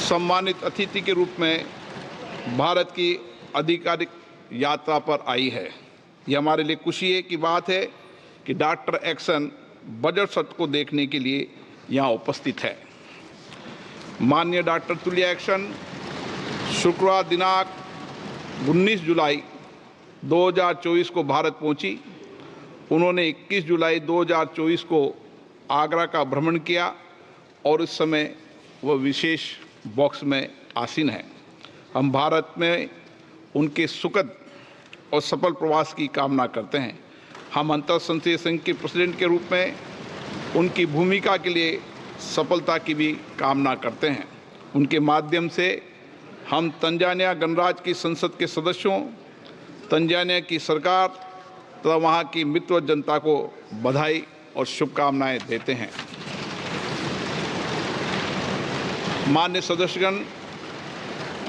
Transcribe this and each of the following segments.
सम्मानित अतिथि के रूप में भारत की आधिकारिक यात्रा पर आई है। यह हमारे लिए खुशी की बात है कि डॉक्टर एक्सन बजट सत्र को देखने के लिए यहाँ उपस्थित है। माननीय डॉक्टर तुल्या एक्सन शुक्रवार दिनांक 19 जुलाई 2024 को भारत पहुंची। उन्होंने 21 जुलाई 2024 को आगरा का भ्रमण किया और इस समय वह विशेष बॉक्स में आसीन है। हम भारत में उनके सुखद और सफल प्रवास की कामना करते हैं। हम अंतर्संघीय संघ के प्रेसिडेंट के रूप में उनकी भूमिका के लिए सफलता की भी कामना करते हैं। उनके माध्यम से हम तंजानिया गणराज्य की संसद के सदस्यों, तंजानिया की सरकार तथा वहाँ की मित्र जनता को बधाई और शुभकामनाएं देते हैं। माननीय सदस्यगण,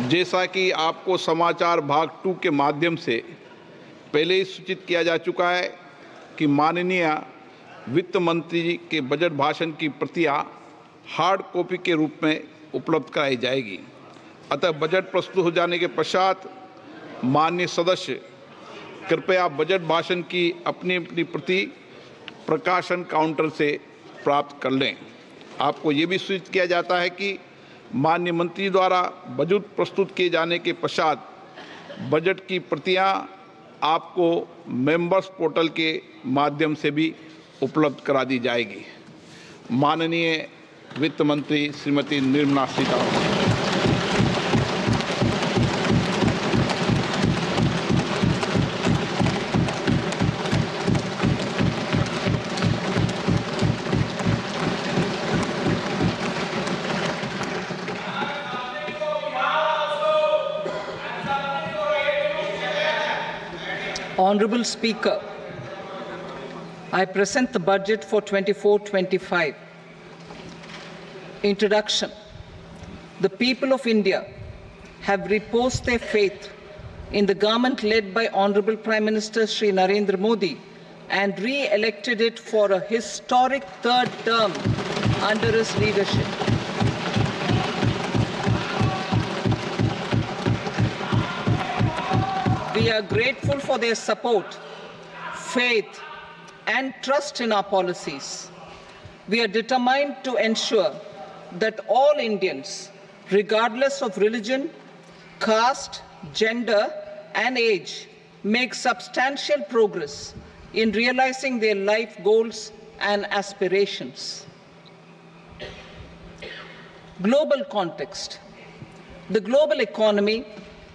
जैसा कि आपको समाचार भाग 2 के माध्यम से पहले ही सूचित किया जा चुका है कि माननीय वित्त मंत्री जी के बजट भाषण की प्रतियां हार्ड कॉपी के रूप में उपलब्ध कराई जाएगी। अतः बजट प्रस्तुत हो जाने के पश्चात माननीय सदस्य कृपया बजट भाषण की अपनी अपनी प्रति प्रकाशन काउंटर से प्राप्त कर लें। आपको ये भी सूचित किया जाता है कि माननीय मंत्री द्वारा बजट प्रस्तुत किए जाने के पश्चात बजट की प्रतियां आपको मेंबर्स पोर्टल के माध्यम से भी उपलब्ध करा दी जाएगी। माननीय वित्त मंत्री Shrimati Nirmala Sitharaman. Honorable Speaker, I present the budget for 24-25. Introduction. The people of India have reposed their faith in the government led by Honorable Prime Minister Shri Narendra Modi and re-elected it for a historic third term under his leadership. We are grateful for their support, faith, and trust in our policies. We are determined to ensure that all Indians, regardless of religion, caste, gender, and age, make substantial progress in realizing their life goals and aspirations. Global context. The global economy,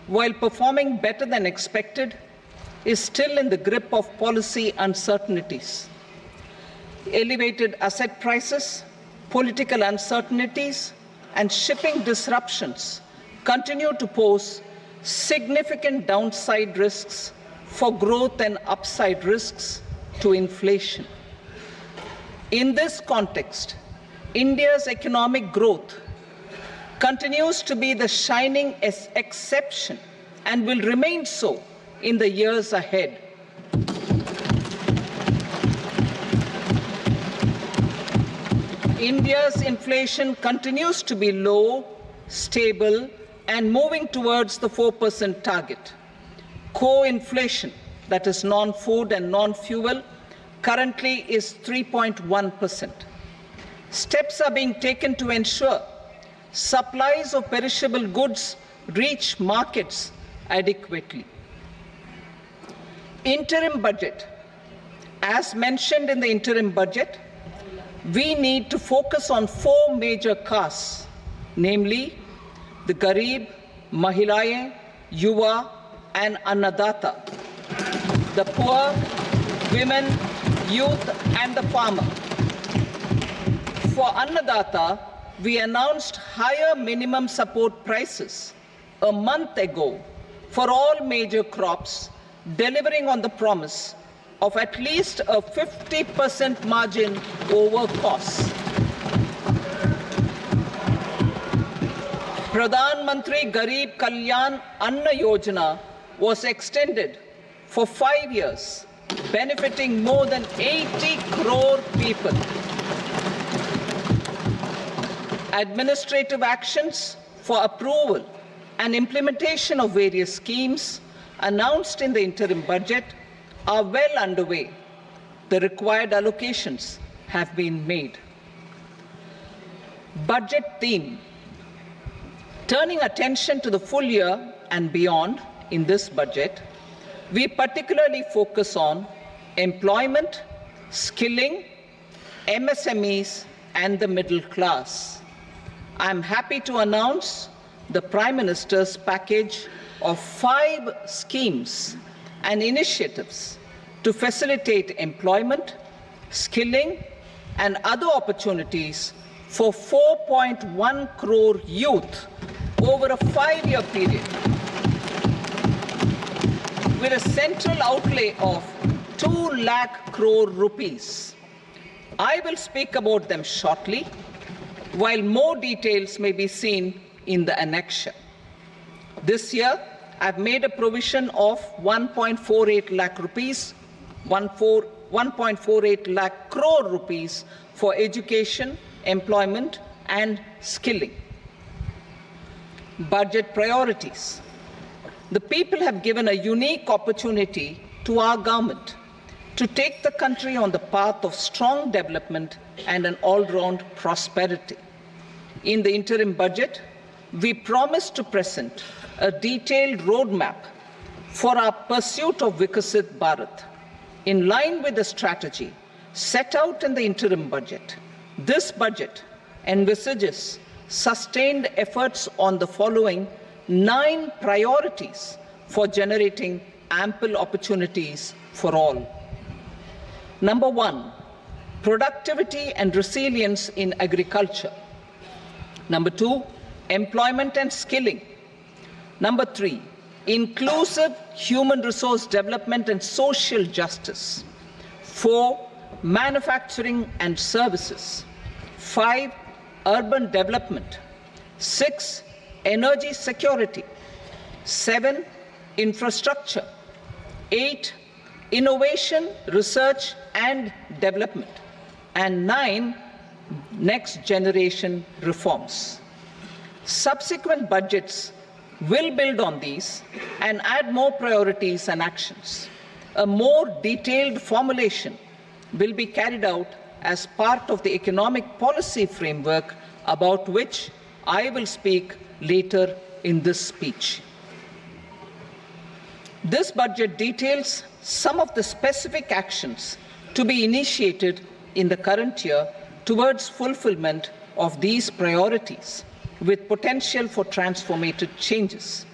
while performing better than expected, is still in the grip of policy uncertainties. Elevated asset prices, political uncertainties, and shipping disruptions continue to pose significant downside risks for growth and upside risks to inflation. In this context, India's economic growth continues to be the shining exception and will remain so in the years ahead. India's inflation continues to be low, stable, and moving towards the 4% target. Core inflation, that is non-food and non-fuel, currently is 3.1%. Steps are being taken to ensure supplies of perishable goods reach markets adequately. Interim budget. As mentioned in the interim budget, we need to focus on 4 major castes, namely the Garib, Mahilaye, Yuva, and Annadata, the poor, women, youth, and the farmer. For Annadata, we announced higher minimum support prices a month ago for all major crops, delivering on the promise of at least a 50% margin over costs. Pradhan Mantri Garib Kalyan Anna Yojana was extended for 5 years, benefiting more than 80 crore people. Administrative actions for approval and implementation of various schemes announced in the interim budget are well underway. The required allocations have been made. Budget theme. Turning attention to the full year and beyond in this budget, we particularly focus on employment, skilling, MSMEs, and the middle class. I am happy to announce the Prime Minister's package of 5 schemes and initiatives to facilitate employment, skilling, and other opportunities for 4.1 crore youth over a 5-year period, with a central outlay of 2 lakh crore rupees. I will speak about them shortly, while more details may be seen in the annexure. This year, I've made a provision of 1.48 lakh rupees, 1.48 lakh crore rupees for education, employment, and skilling. Budget priorities. The people have given a unique opportunity to our government to take the country on the path of strong development and an all-round prosperity. In the interim budget, we promise to present a detailed roadmap for our pursuit of Vikasit Bharat. In line with the strategy set out in the interim budget, this budget envisages sustained efforts on the following 9 priorities for generating ample opportunities for all. Number 1, productivity and resilience in agriculture. Number 2, employment and skilling. Number 3, inclusive human resource development and social justice. 4, manufacturing and services. 5, urban development. 6, energy security. 7, infrastructure. 8, innovation, research and development. And 9, next generation reforms. Subsequent budgets will build on these and add more priorities and actions. A more detailed formulation will be carried out as part of the economic policy framework, about which I will speak later in this speech. This budget details some of the specific actions to be initiated in the current year towards fulfillment of these priorities, with potential for transformative changes.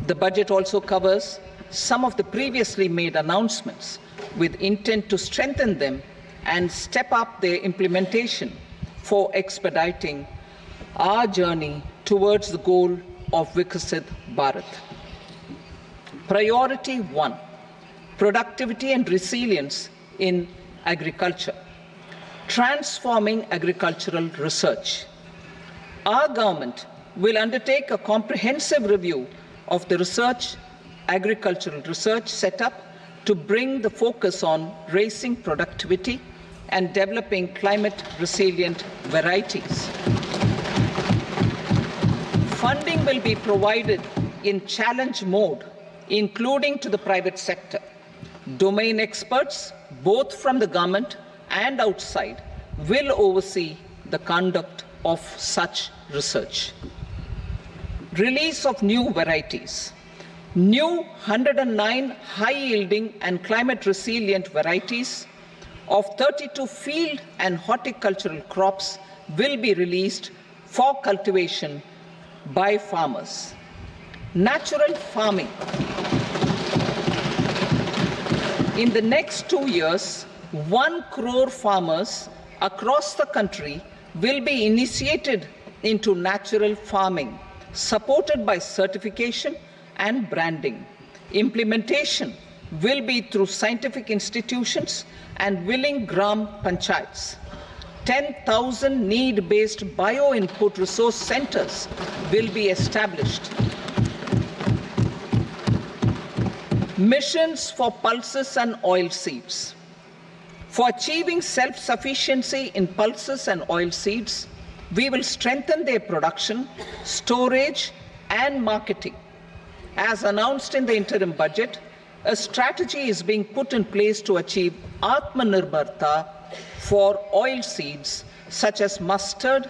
The budget also covers some of the previously made announcements, with intent to strengthen them and step up their implementation for expediting our journey towards the goal of Vikasit Bharat. Priority 1, productivity and resilience in agriculture. Transforming agricultural research. Our government will undertake a comprehensive review of the agricultural research setup to bring the focus on raising productivity and developing climate-resilient varieties. Funding will be provided in challenge mode, including to the private sector. Domain experts, both from the government and outside, will oversee the conduct of such research. Release of new varieties. New 109 high-yielding and climate-resilient varieties of 32 field and horticultural crops will be released for cultivation by farmers. Natural farming. In the next 2 years, 1 crore farmers across the country will be initiated into natural farming, supported by certification and branding. Implementation will be through scientific institutions and willing gram panchayats. 10,000 need-based bio-input resource centers will be established. Missions for pulses and oilseeds. For achieving self-sufficiency in pulses and oilseeds, We will strengthen their production, storage, and marketing. As announced in the interim budget, a strategy is being put in place to achieve Atmanirbharta for oil seeds such as mustard,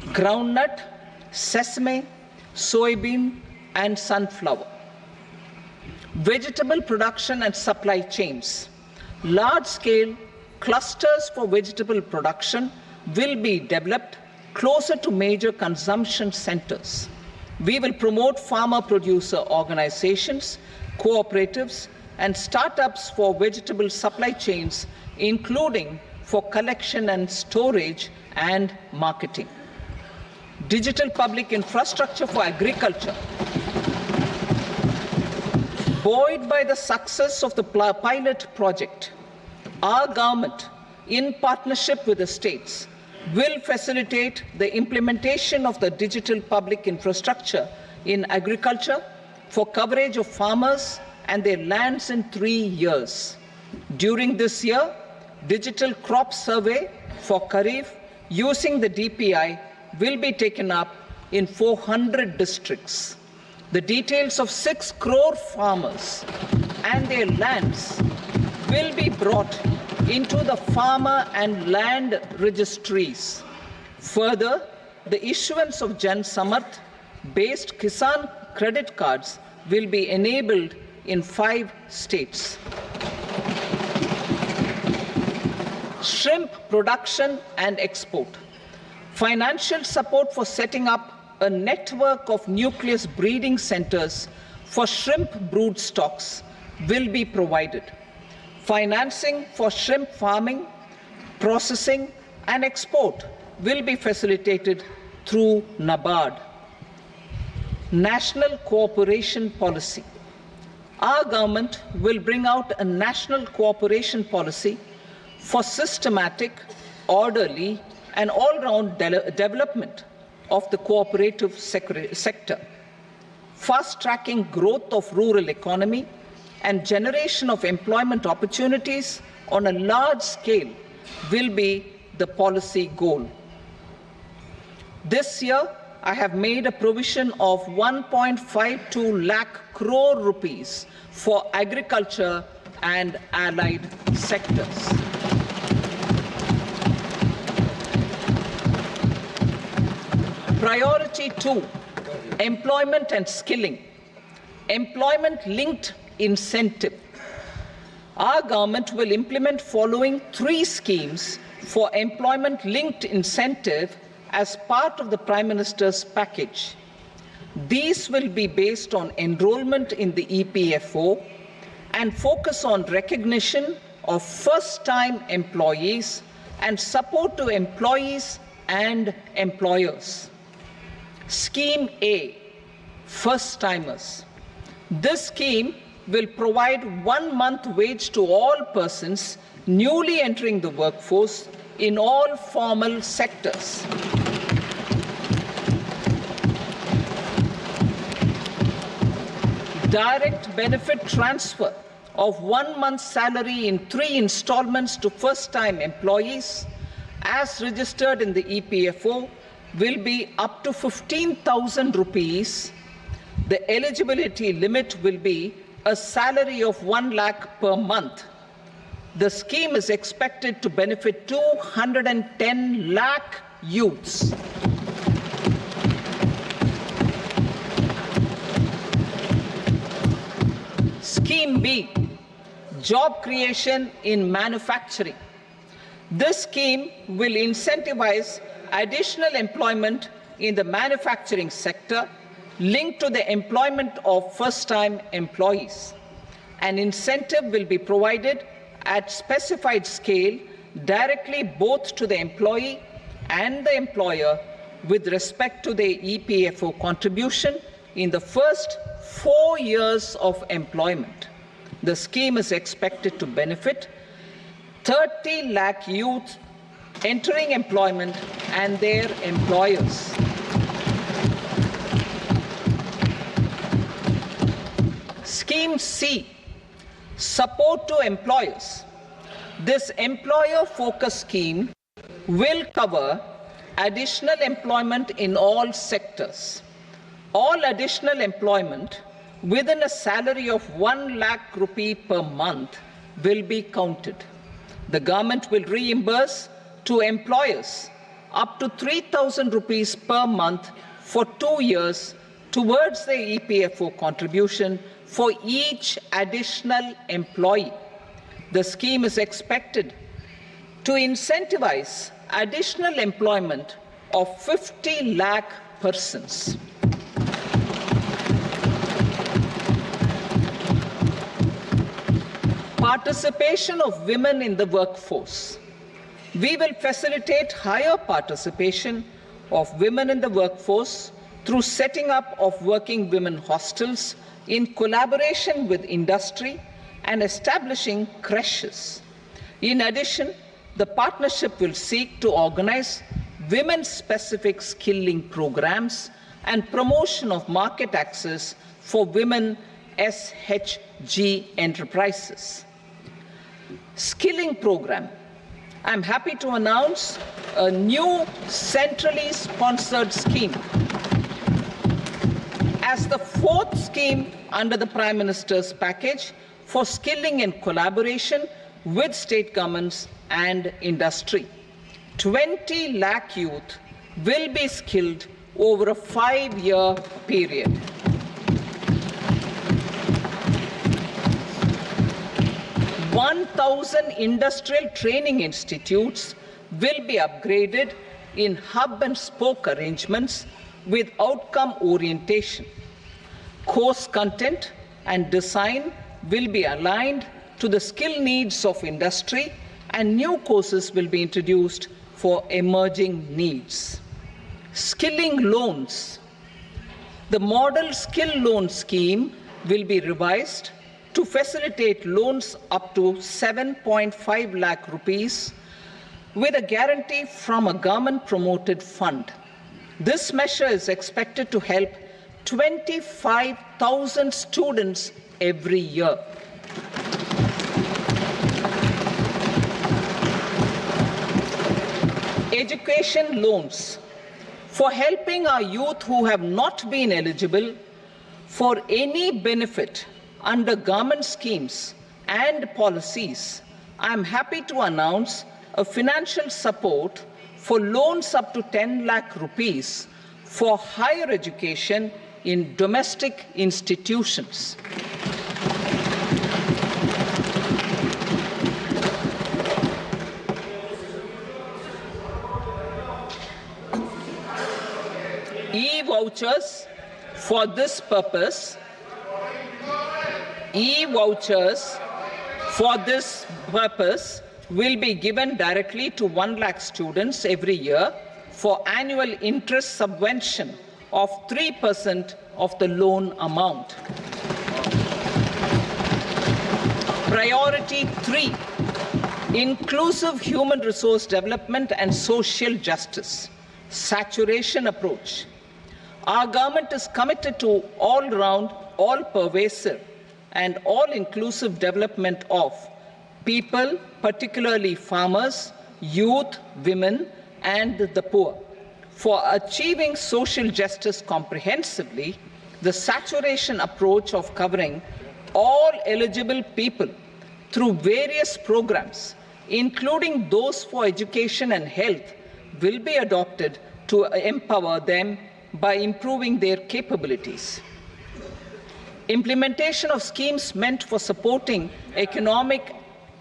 groundnut, sesame, soybean, and sunflower. Vegetable production and supply chains. Large-scale clusters for vegetable production will be developed closer to major consumption centers. We will promote farmer-producer organizations, cooperatives, and startups for vegetable supply chains, including for collection and storage and marketing. Digital public infrastructure for agriculture. Buoyed by the success of the pilot project, our government, in partnership with the states, will facilitate the implementation of the digital public infrastructure in agriculture for coverage of farmers and their lands in 3 years. During this year, digital crop survey for Kharif using the DPI will be taken up in 400 districts. The details of 6 crore farmers and their lands will be brought into the farmer and land registries. Further, the issuance of Jan Samarth based Kisan credit cards will be enabled in 5 states. Shrimp production and export. Financial support for setting up a network of nucleus breeding centers for shrimp brood stocks will be provided. Financing for shrimp farming, processing, and export will be facilitated through NABARD. National cooperation policy. Our government will bring out a national cooperation policy for systematic, orderly, and all-round development of the cooperative sector, fast-tracking growth of rural economy and generation of employment opportunities on a large scale will be the policy goal. This year, I have made a provision of 1.52 lakh crore rupees for agriculture and allied sectors. Priority 2, employment and skilling. Employment-linked incentive. Our government will implement following 3 schemes for employment-linked incentive as part of the Prime Minister's package. These will be based on enrollment in the EPFO and focus on recognition of first-time employees and support to employees and employers. Scheme A, first-timers. This scheme will provide 1 month wage to all persons newly entering the workforce in all formal sectors. Direct benefit transfer of 1 month's salary in 3 installments to first-time employees as registered in the EPFO will be up to 15,000 rupees. The eligibility limit will be a salary of 1 lakh per month. The scheme is expected to benefit 210 lakh youths. Scheme B, job creation in manufacturing. This scheme will incentivize additional employment in the manufacturing sector linked to the employment of first-time employees. An incentive will be provided at specified scale directly both to the employee and the employer with respect to the EPFO contribution in the first 4 years of employment. The scheme is expected to benefit 30 lakh youth entering employment and their employers. Scheme C, support to employers. This employer-focused scheme will cover additional employment in all sectors. All additional employment within a salary of 1 lakh rupee per month will be counted. The government will reimburse to employers up to 3,000 rupees per month for 2 years towards the EPFO contribution for each additional employee. The scheme is expected to incentivize additional employment of 50 lakh persons. Participation of women in the workforce. We will facilitate higher participation of women in the workforce through setting up of working women hostels in collaboration with industry and establishing creches. In addition, the partnership will seek to organize women-specific skilling programs and promotion of market access for women SHG enterprises. Skilling program. I'm happy to announce a new centrally sponsored scheme as the fourth scheme under the Prime Minister's package for skilling in collaboration with state governments and industry. 20 lakh youth will be skilled over a 5-year period. "1,000 industrial training institutes will be upgraded in hub and spoke arrangements with outcome orientation. Course content and design will be aligned to the skill needs of industry, and new courses will be introduced for emerging needs." Skilling loans. The model skill loan scheme will be revised to facilitate loans up to 7.5 lakh rupees with a guarantee from a government-promoted fund. This measure is expected to help 25,000 students every year. Education loans. For helping our youth who have not been eligible for any benefit under government schemes and policies, I am happy to announce a financial support for loans up to 10 lakh rupees for higher education in domestic institutions. E-vouchers for this purpose. E-vouchers for this purpose will be given directly to 1 lakh students every year for annual interest subvention of 3% of the loan amount. Priority 3, inclusive human resource development and social justice. Saturation approach. Our government is committed to all-round, all-pervasive and all-inclusive development of people, particularly farmers, youth, women, and the poor. For achieving social justice comprehensively, the saturation approach of covering all eligible people through various programs, including those for education and health, will be adopted to empower them by improving their capabilities. Implementation of schemes meant for supporting economic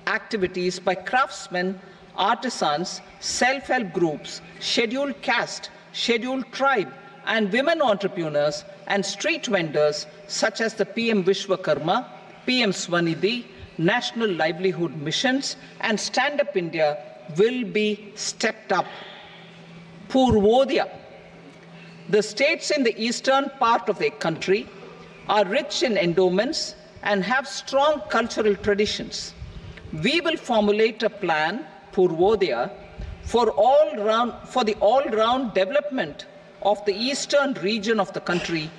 activities by craftsmen, artisans, self-help groups, scheduled caste, scheduled tribe, and women entrepreneurs and street vendors such as the PM Vishwakarma, PM Swanidhi, National Livelihood Missions, and Stand Up India will be stepped up. Purvodaya. The states in the eastern part of the country are rich in endowments and have strong cultural traditions. We will formulate a plan, Purvodaya, for the all-round development of the eastern region of the country,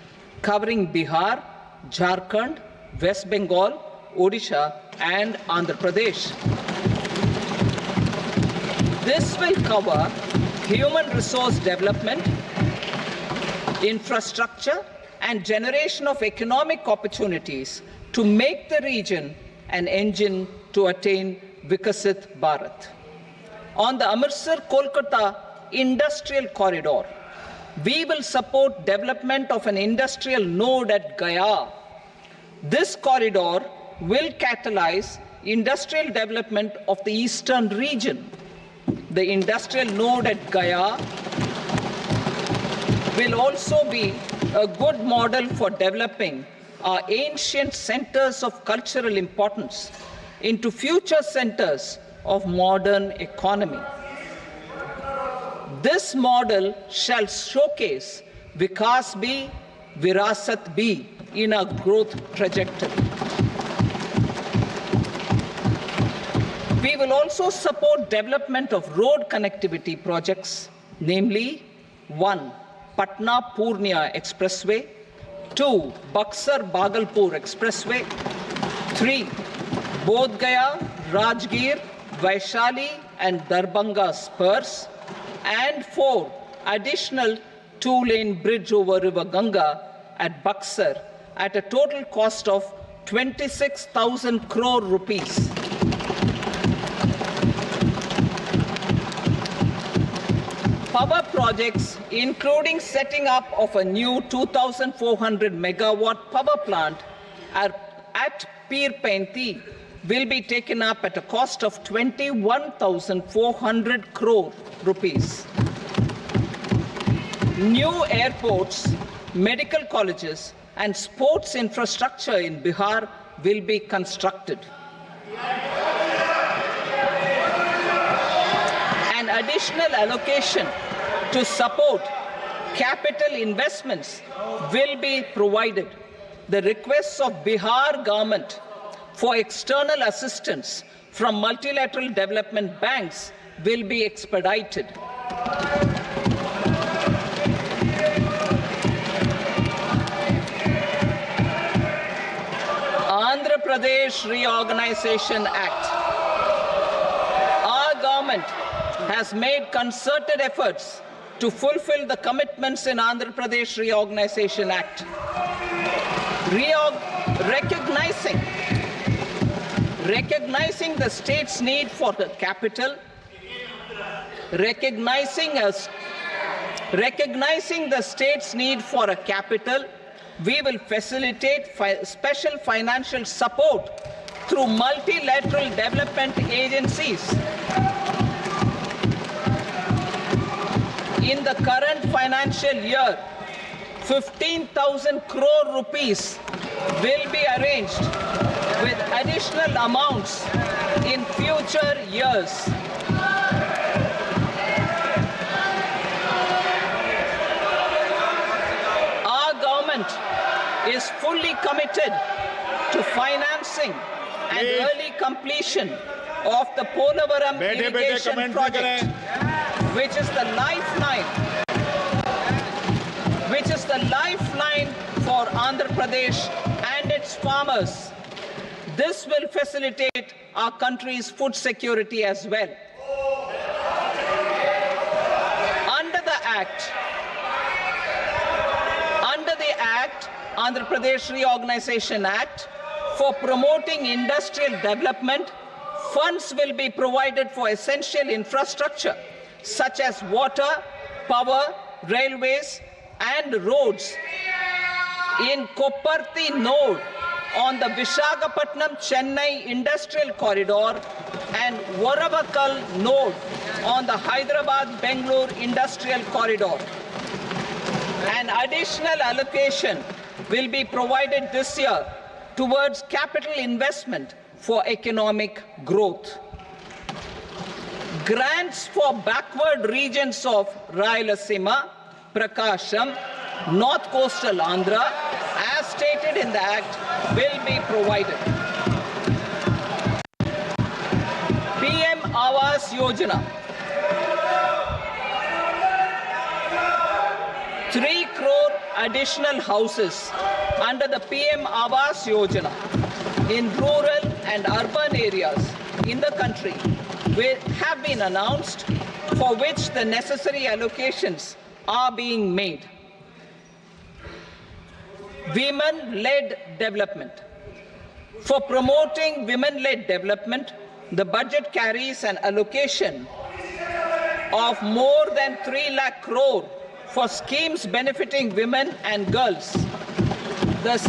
covering Bihar, Jharkhand, West Bengal, Odisha, and Andhra Pradesh. This will cover human resource development, infrastructure, and generation of economic opportunities to make the region an engine to attain Vikasit Bharat. On the Amritsar-Kolkata Industrial Corridor, we will support development of an industrial node at Gaya. This corridor will catalyze industrial development of the eastern region. The industrial node at Gaya will also be a good model for developing our ancient centers of cultural importance into future centers of modern economy. This model shall showcase Vikas B, Virasat B in our growth trajectory. We will also support development of road connectivity projects, namely 1. Patna-Purnia Expressway, 2. Buxar-Bhagalpur Expressway, 3. Bodh Gaya, Rajgir, Vaishali and Darbhanga spurs, and 4. Additional 2-lane bridge over River Ganga at Buxar at a total cost of 26,000 crore rupees. Power projects, including setting up of a new 2,400 megawatt power plant at Pir Painti, will be taken up at a cost of 21,400 crore rupees. New airports, medical colleges, and sports infrastructure in Bihar will be constructed. An additional allocation to support capital investments will be provided. The requests of Bihar government for external assistance from multilateral development banks will be expedited. Andhra Pradesh Reorganization Act. Our government has made concerted efforts to fulfill the commitments in Andhra Pradesh Reorganization Act. Recognizing the state's need for the capital, recognizing the state's need for a capital, we will facilitate special financial support through multilateral development agencies. In the current financial year, 15,000 crore rupees will be arranged with additional amounts in future years. Our government is fully committed to financing and early completion of the Polavaram irrigation project, which is the lifeline for Andhra Pradesh and its farmers. This will facilitate our country's food security as well. Under the Andhra Pradesh Reorganization Act, for promoting industrial development, funds will be provided for essential infrastructure such as water, power, railways, and roads. In Kopparthi node on the Visakhapatnam-Chennai Industrial Corridor and Varavakal node on the Hyderabad-Bangalore Industrial Corridor. An additional allocation will be provided this year towards capital investment for economic growth. Grants for backward regions of Rayalaseema, Prakasham, North Coastal Andhra, as stated in the Act, will be provided. PM Awas Yojana. 3 crore additional houses under the PM Awas Yojana in rural and urban areas in the country have been announced for which the necessary allocations are being made. Women-led development. For promoting women-led development, the budget carries an allocation of more than 3 lakh crore for schemes benefiting women and girls. This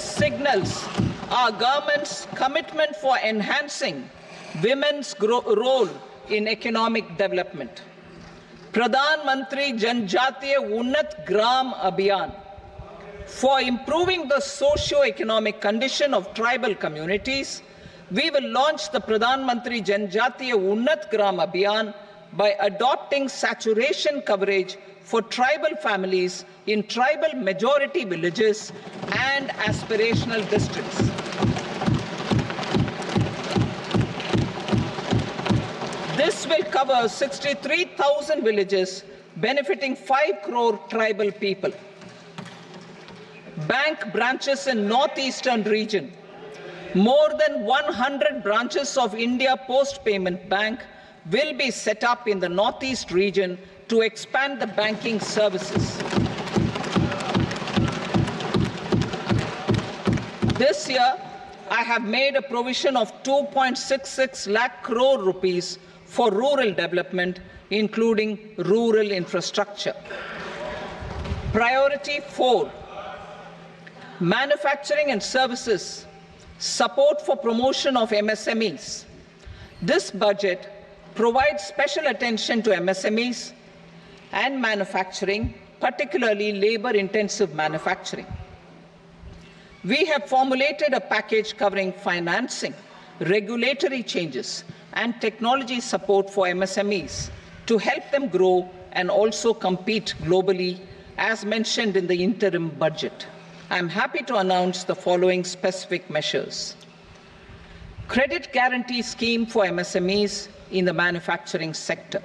signals our government's commitment for enhancing women's role in economic development. Pradhan Mantri Janjatiya Unnat Gram Abhiyan. For improving the socio-economic condition of tribal communities, we will launch the Pradhan Mantri Janjatiya Unnat Gram Abhiyan by adopting saturation coverage for tribal families in tribal majority villages and aspirational districts. This will cover 63,000 villages, benefiting 5 crore tribal people. Bank branches in northeastern region. More than 100 branches of India Post Payment Bank will be set up in the northeast region to expand the banking services. This year, I have made a provision of 2.66 lakh crore rupees for rural development, including rural infrastructure. Priority 4, manufacturing and services, support for promotion of MSMEs. This budget provides special attention to MSMEs and manufacturing, particularly labor-intensive manufacturing. We have formulated a package covering financing, regulatory changes, and technology support for MSMEs to help them grow and also compete globally, as mentioned in the interim budget. I am happy to announce the following specific measures. Credit guarantee scheme for MSMEs in the manufacturing sector.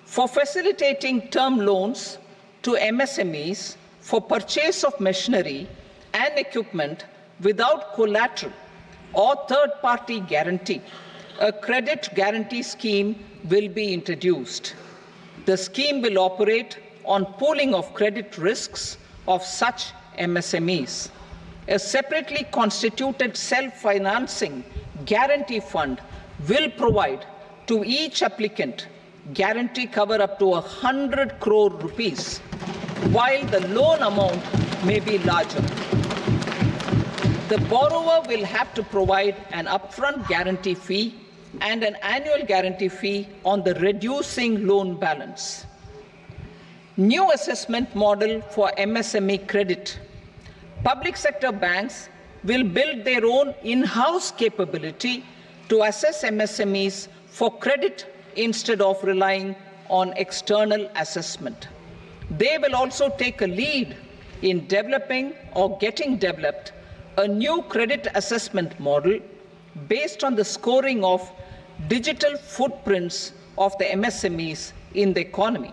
For facilitating term loans to MSMEs for purchase of machinery and equipment without collateral or third-party guarantee, a credit guarantee scheme will be introduced. The scheme will operate on pooling of credit risks of such MSMEs. A separately constituted self-financing guarantee fund will provide to each applicant guarantee cover up to 100 crore rupees, while the loan amount may be larger. The borrower will have to provide an upfront guarantee fee and an annual guarantee fee on the reducing loan balance. New assessment model for MSME credit. Public sector banks will build their own in-house capability to assess MSMEs for credit instead of relying on external assessment. They will also take a lead in developing or getting developed a new credit assessment model based on the scoring of digital footprints of the MSMEs in the economy.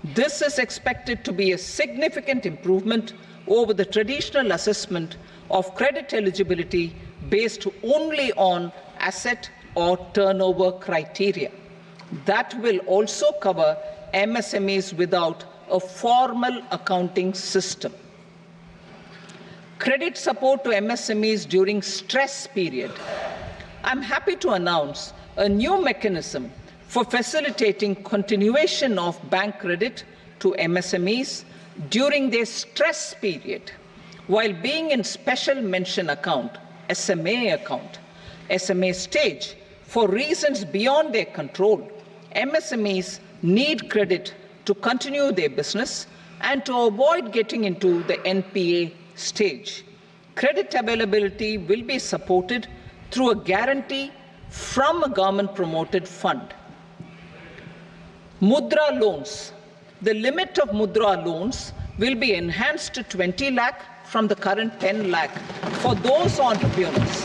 This is expected to be a significant improvement over the traditional assessment of credit eligibility based only on asset or turnover criteria. That will also cover MSMEs without a formal accounting system. Credit support to MSMEs during stress period. I'm happy to announce a new mechanism for facilitating continuation of bank credit to MSMEs during their stress period while being in special mention account, SMA stage, for reasons beyond their control. MSMEs need credit to continue their business and to avoid getting into the NPA stage. Credit availability will be supported through a guarantee from a government-promoted fund. Mudra loans. The limit of Mudra loans will be enhanced to 20 lakh from the current 10 lakh for those entrepreneurs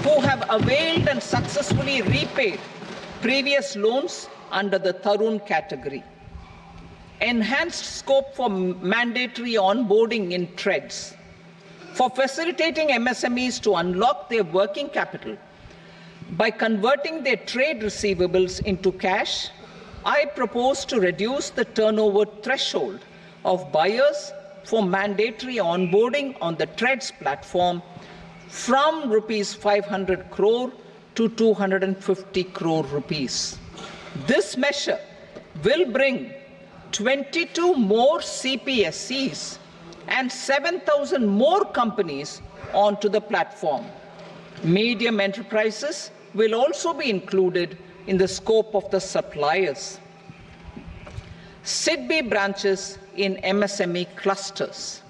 who have availed and successfully repaid previous loans under the Tarun category. Enhanced scope for mandatory onboarding in TREDS. For facilitating MSMEs to unlock their working capital by converting their trade receivables into cash, I propose to reduce the turnover threshold of buyers for mandatory onboarding on the TREADS platform from rupees 500 crore to 250 crore rupees. This measure will bring 22 more CPSCs and 7,000 more companies onto the platform. Medium enterprises will also be included in the scope of the suppliers. SIDBI branches in MSME clusters.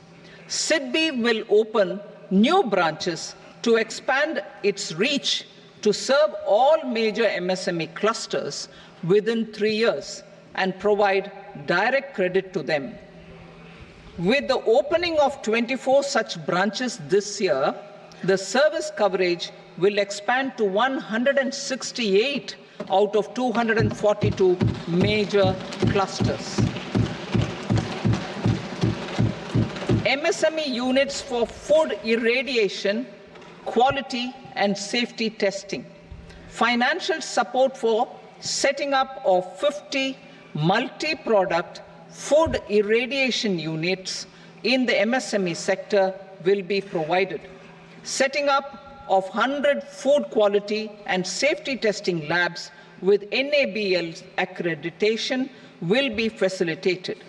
SIDBI will open new branches to expand its reach to serve all major MSME clusters within 3 years and provide direct credit to them. With the opening of 24 such branches this year, the service coverage will expand to 168 out of 242 major clusters. MSME units for food irradiation, quality and safety testing. Financial support for setting up of 50 multi-product food irradiation units in the MSME sector will be provided. Setting up of 100 food quality and safety testing labs with NABL accreditation will be facilitated.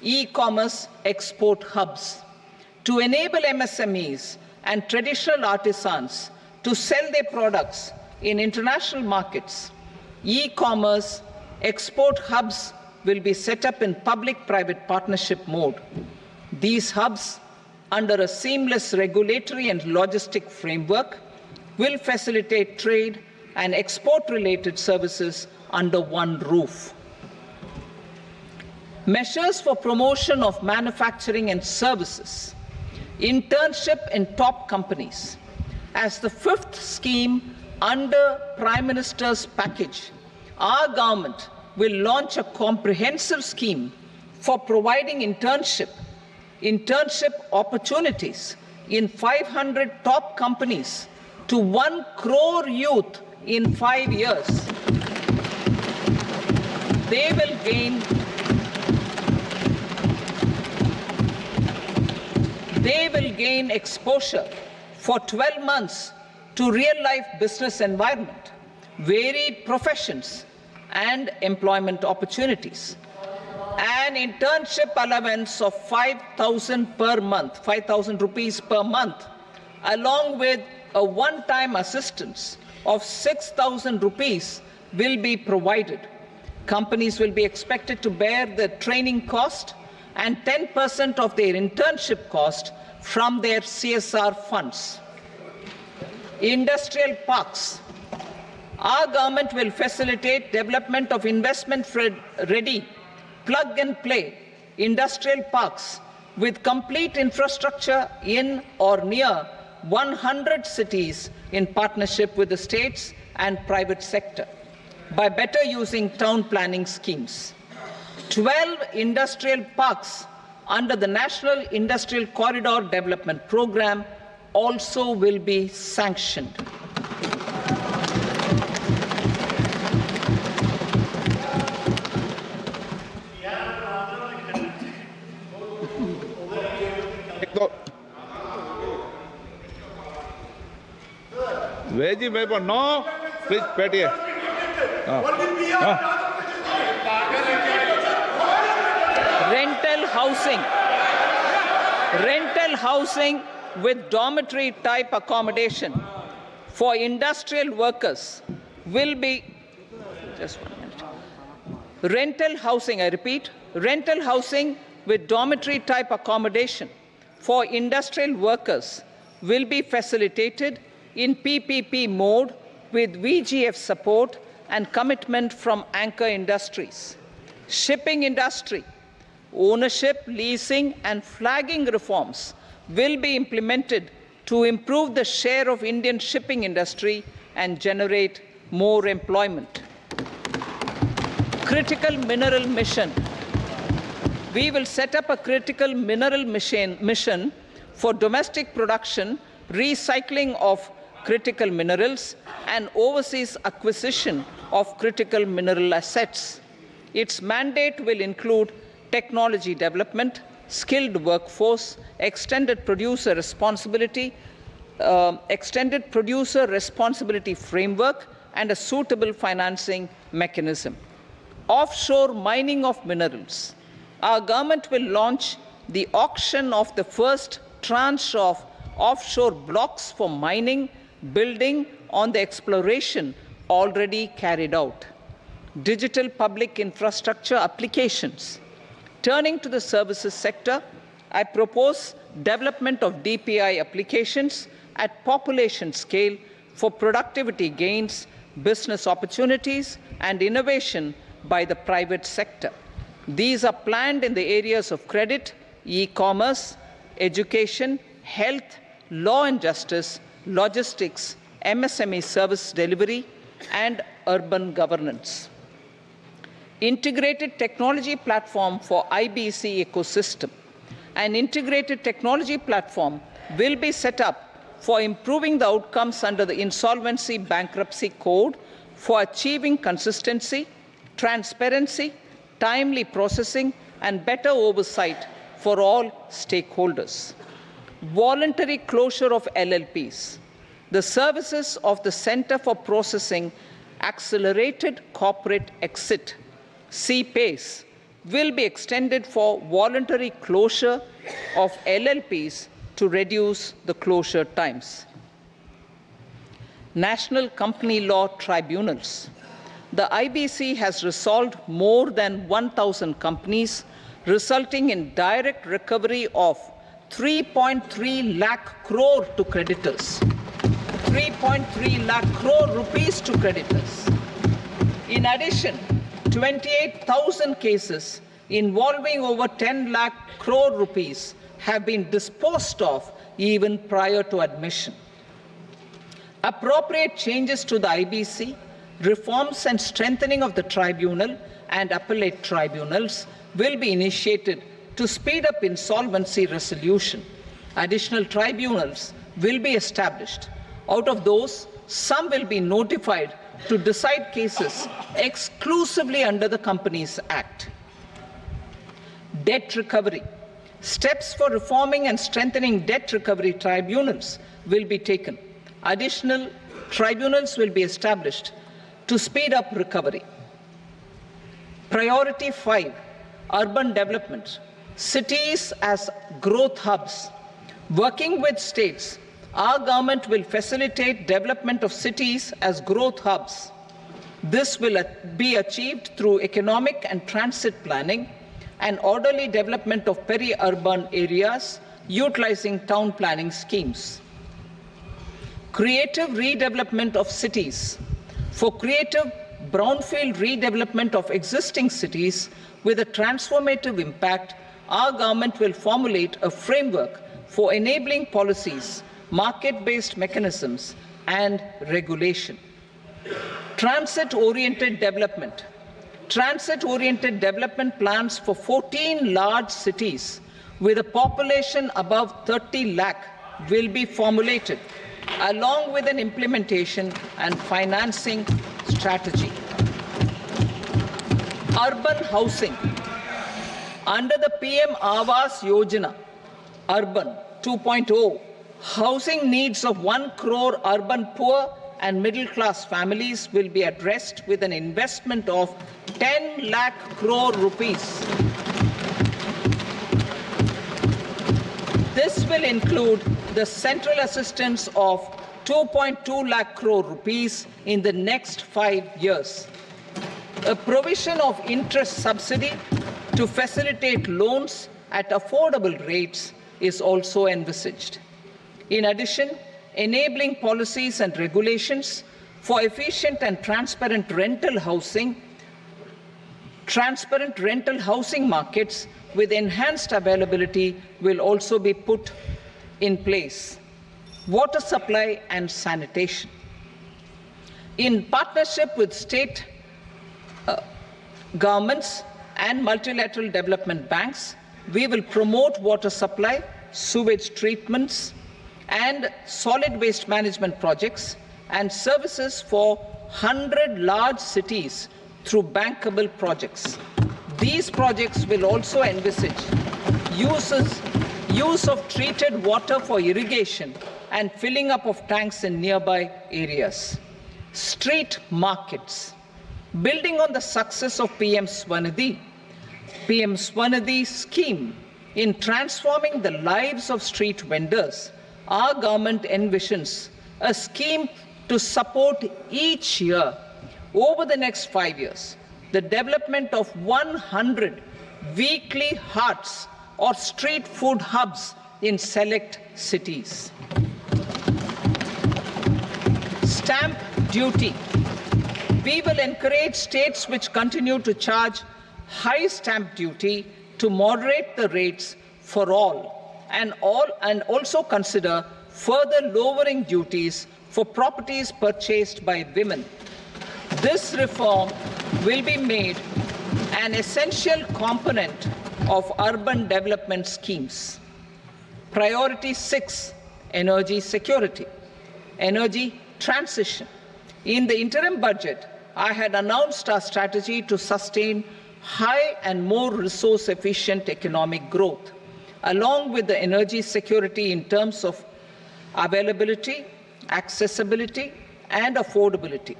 E-commerce export hubs. To enable MSMEs and traditional artisans to sell their products in international markets, e-commerce export hubs will be set up in public-private partnership mode. These hubs, under a seamless regulatory and logistic framework, will facilitate trade and export-related services under one roof. Measures for promotion of manufacturing and services. Internship in top companies. As the fifth scheme under Prime Minister's package, our government will launch a comprehensive scheme for providing internship opportunities in 500 top companies to 1 crore youth in 5 years. They will gain exposure for 12 months to real-life business environment, varied professions, and employment opportunities. An internship allowance of 5,000 per month, 5,000 rupees per month, along with a one-time assistance of 6,000 rupees will be provided. Companies will be expected to bear the training cost and 10% of their internship cost from their CSR funds. Industrial parks. Our government will facilitate development of investment-ready, plug-and-play industrial parks with complete infrastructure in or near 100 cities in partnership with the states and private sector by better using town planning schemes. 12 industrial parks under the National Industrial Corridor Development Program also will be sanctioned. Veggie paper, no. Please, Petty. Rental housing with dormitory type accommodation for industrial workers will be, just 1 minute. Rental housing, I repeat, rental housing with dormitory type accommodation for industrial workers will be facilitated in PPP mode with VGF support and commitment from anchor industries. Shipping industry, ownership, leasing and flagging reforms will be implemented to improve the share of Indian shipping industry and generate more employment. Critical mineral mission. We will set up a critical mineral mission for domestic production, recycling of critical minerals, and overseas acquisition of critical mineral assets. Its mandate will include technology development, skilled workforce, extended producer responsibility framework, and a suitable financing mechanism. Offshore mining of minerals. Our government will launch the auction of the first tranche of offshore blocks for mining, building on the exploration already carried out. Digital public infrastructure applications. Turning to the services sector, I propose development of DPI applications at population scale for productivity gains, business opportunities, and innovation by the private sector. These are planned in the areas of credit, e-commerce, education, health, law and justice, logistics, MSME service delivery, and urban governance. Integrated technology platform for IBC ecosystem. An integrated technology platform will be set up for improving the outcomes under the Insolvency Bankruptcy Code for achieving consistency, transparency, timely processing, and better oversight for all stakeholders. Voluntary closure of LLPs. The services of the Center for Processing Accelerated Corporate Exit, CPACE, will be extended for voluntary closure of LLPs to reduce the closure times. National Company Law Tribunals. The IBC has resolved more than 1,000 companies, resulting in direct recovery of 3.3 lakh crore to creditors. 3.3 lakh crore rupees to creditors. In addition, 28,000 cases involving over 10 lakh crore rupees have been disposed of even prior to admission. Appropriate changes to the IBC, reforms and strengthening of the tribunal and appellate tribunals will be initiated to speed up insolvency resolution. Additional tribunals will be established. Out of those, some will be notified to decide cases exclusively under the Companies Act. Debt recovery. Steps for reforming and strengthening debt recovery tribunals will be taken. Additional tribunals will be established to speed up recovery. Priority 5, urban development. Cities as growth hubs. Working with states, our government will facilitate development of cities as growth hubs. This will be achieved through economic and transit planning and orderly development of peri-urban areas utilizing town planning schemes. Creative redevelopment of cities. For creative brownfield redevelopment of existing cities with a transformative impact, our government will formulate a framework for enabling policies, market-based mechanisms, and regulation. Transit-oriented development. Transit-oriented development plans for 14 large cities with a population above 30 lakh will be formulated, along with an implementation and financing strategy. Urban housing. Under the PM Awas Yojana, Urban 2.0, housing needs of 1 crore urban poor and middle-class families will be addressed with an investment of 10 lakh crore rupees. This will include the central assistance of 2.2 lakh crore rupees in the next 5 years. A provision of interest subsidy to facilitate loans at affordable rates is also envisaged. In addition, enabling policies and regulations for efficient and transparent rental housing markets with enhanced availability will also be put in place. Water supply and sanitation. In partnership with state governments and multilateral development banks, we will promote water supply sewage treatments and solid waste management projects, and services for 100 large cities through bankable projects. These projects will also envisage use of treated water for irrigation and filling up of tanks in nearby areas. Street markets. Building on the success of PM Swanidhi scheme in transforming the lives of street vendors, our government envisions a scheme to support each year, over the next 5 years, the development of 100 weekly haats or street food hubs in select cities. Stamp duty. We will encourage states which continue to charge high stamp duty to moderate the rates for all and also consider further lowering duties for properties purchased by women. This reform will be made an essential component of urban development schemes. Priority 6, energy security, energy transition. In the interim budget, I had announced our strategy to sustain high and more resource-efficient economic growth, along with the energy security in terms of availability, accessibility, and affordability.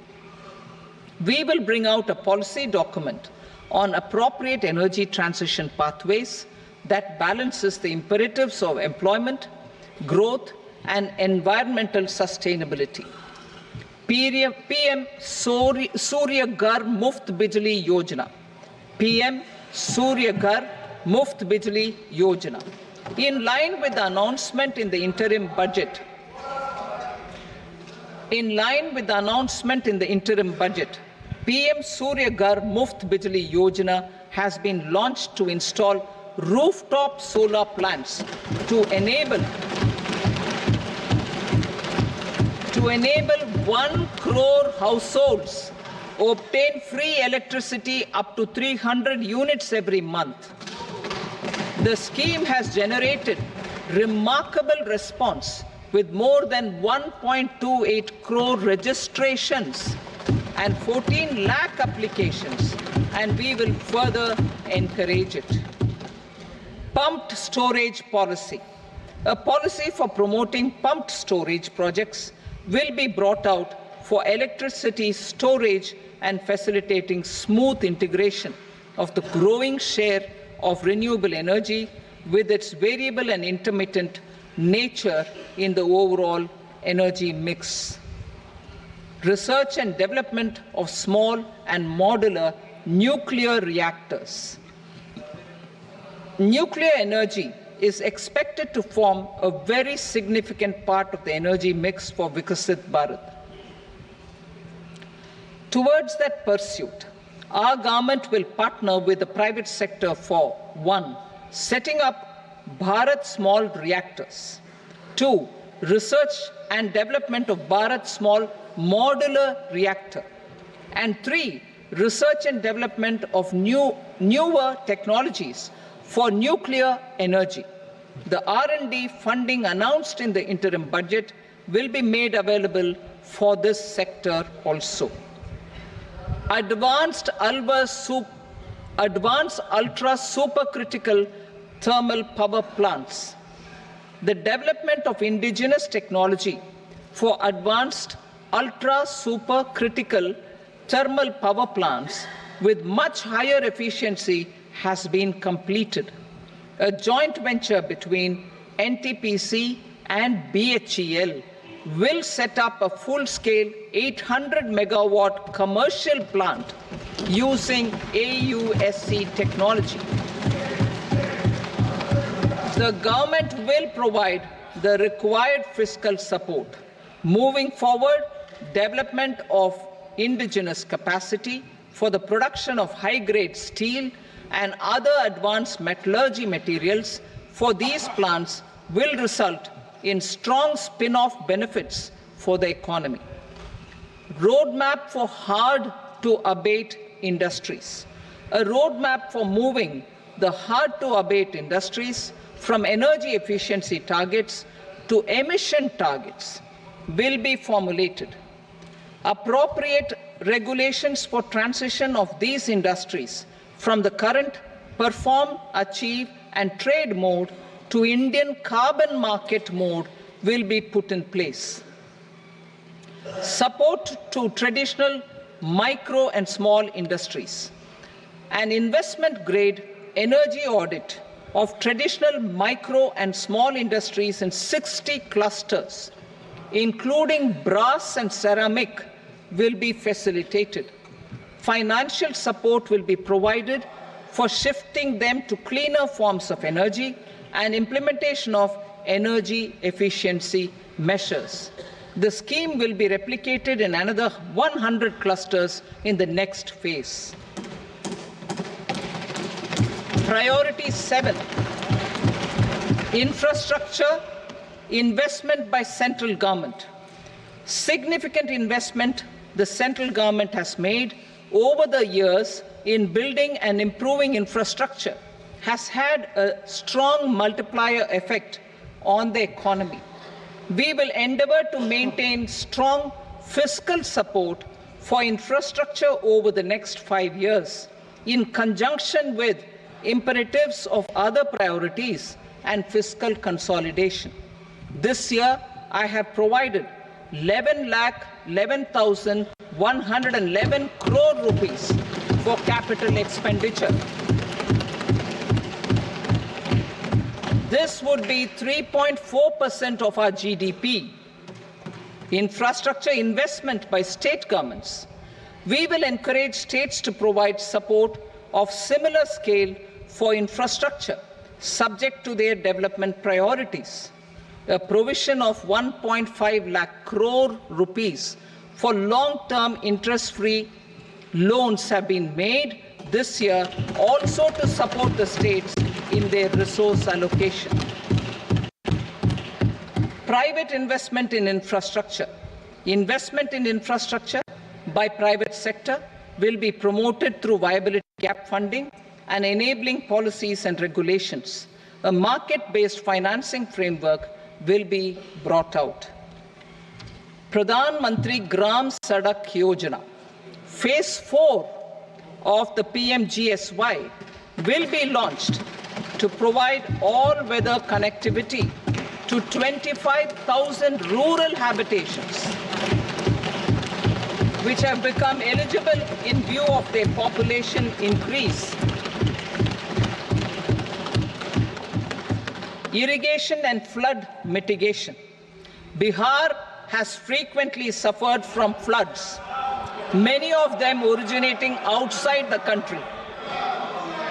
We will bring out a policy document on appropriate energy transition pathways that balances the imperatives of employment, growth, and environmental sustainability. PM Surya Ghar Muft Bijli Yojana. PM Surya Ghar Muft Bijli Yojana. In line with the announcement in the interim budget, PM Surya Ghar Muft Bijli Yojana has been launched to install rooftop solar plants to enable 1 crore households obtain free electricity up to 300 units every month. The scheme has generated remarkable response with more than 1.28 crore registrations and 14 lakh applications, and we will further encourage it. Pumped storage policy. A policy for promoting pumped storage projects will be brought out for electricity storage and facilitating smooth integration of the growing share of renewable energy with its variable and intermittent nature in the overall energy mix. Research and development of small and modular nuclear reactors. Nuclear energy is expected to form a very significant part of the energy mix for Vikasit Bharat. Towards that pursuit, our government will partner with the private sector for 1. Setting up Bharat Small Reactors, 2. Research and development of Bharat Small Modular Reactor, and 3. Research and development of newer technologies for nuclear energy. The R&D funding announced in the interim budget will be made available for this sector also. Advanced ultra supercritical thermal power plants. The development of indigenous technology for advanced ultra supercritical thermal power plants with much higher efficiency has been completed. A joint venture between NTPC and BHEL will set up a full-scale 800 megawatt commercial plant using AUSC technology. The government will provide the required fiscal support. Moving forward, development of indigenous capacity for the production of high-grade steel and other advanced metallurgy materials for these plants will result in strong spin-off benefits for the economy. Roadmap for hard-to-abate industries. A roadmap for moving the hard-to-abate industries from energy efficiency targets to emission targets will be formulated. Appropriate regulations for transition of these industries from the current perform, achieve, and trade mode to Indian carbon market mode will be put in place. Support to traditional micro and small industries. An investment-grade energy audit of traditional micro and small industries in 60 clusters, including brass and ceramic, will be facilitated. Financial support will be provided for shifting them to cleaner forms of energy and implementation of energy efficiency measures. The scheme will be replicated in another 100 clusters in the next phase. Priority 7, infrastructure investment by central government. Significant investment the central government has made over the years in building and improving infrastructure has had a strong multiplier effect on the economy. We will endeavor to maintain strong fiscal support for infrastructure over the next 5 years in conjunction with imperatives of other priorities and fiscal consolidation. This year, I have provided 11,11,111 crore rupees for capital expenditure. This would be 3.4% of our GDP. Infrastructure investment by state governments. We will encourage states to provide support of similar scale for infrastructure, subject to their development priorities. A provision of 1.5 lakh crore rupees for long-term interest-free loans have been made this year also to support the states in their resource allocation. Private investment in infrastructure. Investment in infrastructure by private sector will be promoted through viability gap funding and enabling policies and regulations. A market-based financing framework will be brought out. Pradhan Mantri Gram Sadak Yojana, Phase 4 of the PMGSY will be launched to provide all-weather connectivity to 25,000 rural habitations, which have become eligible in view of their population increase. Irrigation and flood mitigation. Bihar has frequently suffered from floods, many of them originating outside the country.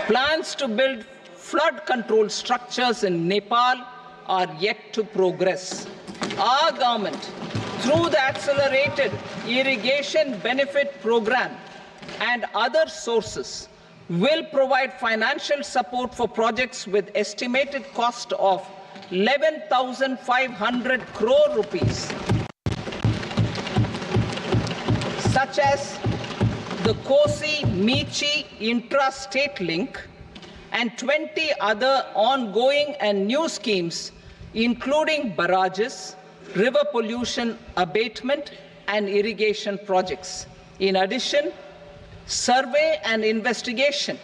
Plans to build flood control structures in Nepal are yet to progress. Our government, through the Accelerated Irrigation Benefit Program and other sources, will provide financial support for projects with estimated cost of 11,500 crore rupees, such as the Kosi-Michi intra-state link and 20 other ongoing and new schemes, including barrages, river pollution abatement, and irrigation projects. In addition, survey and investigation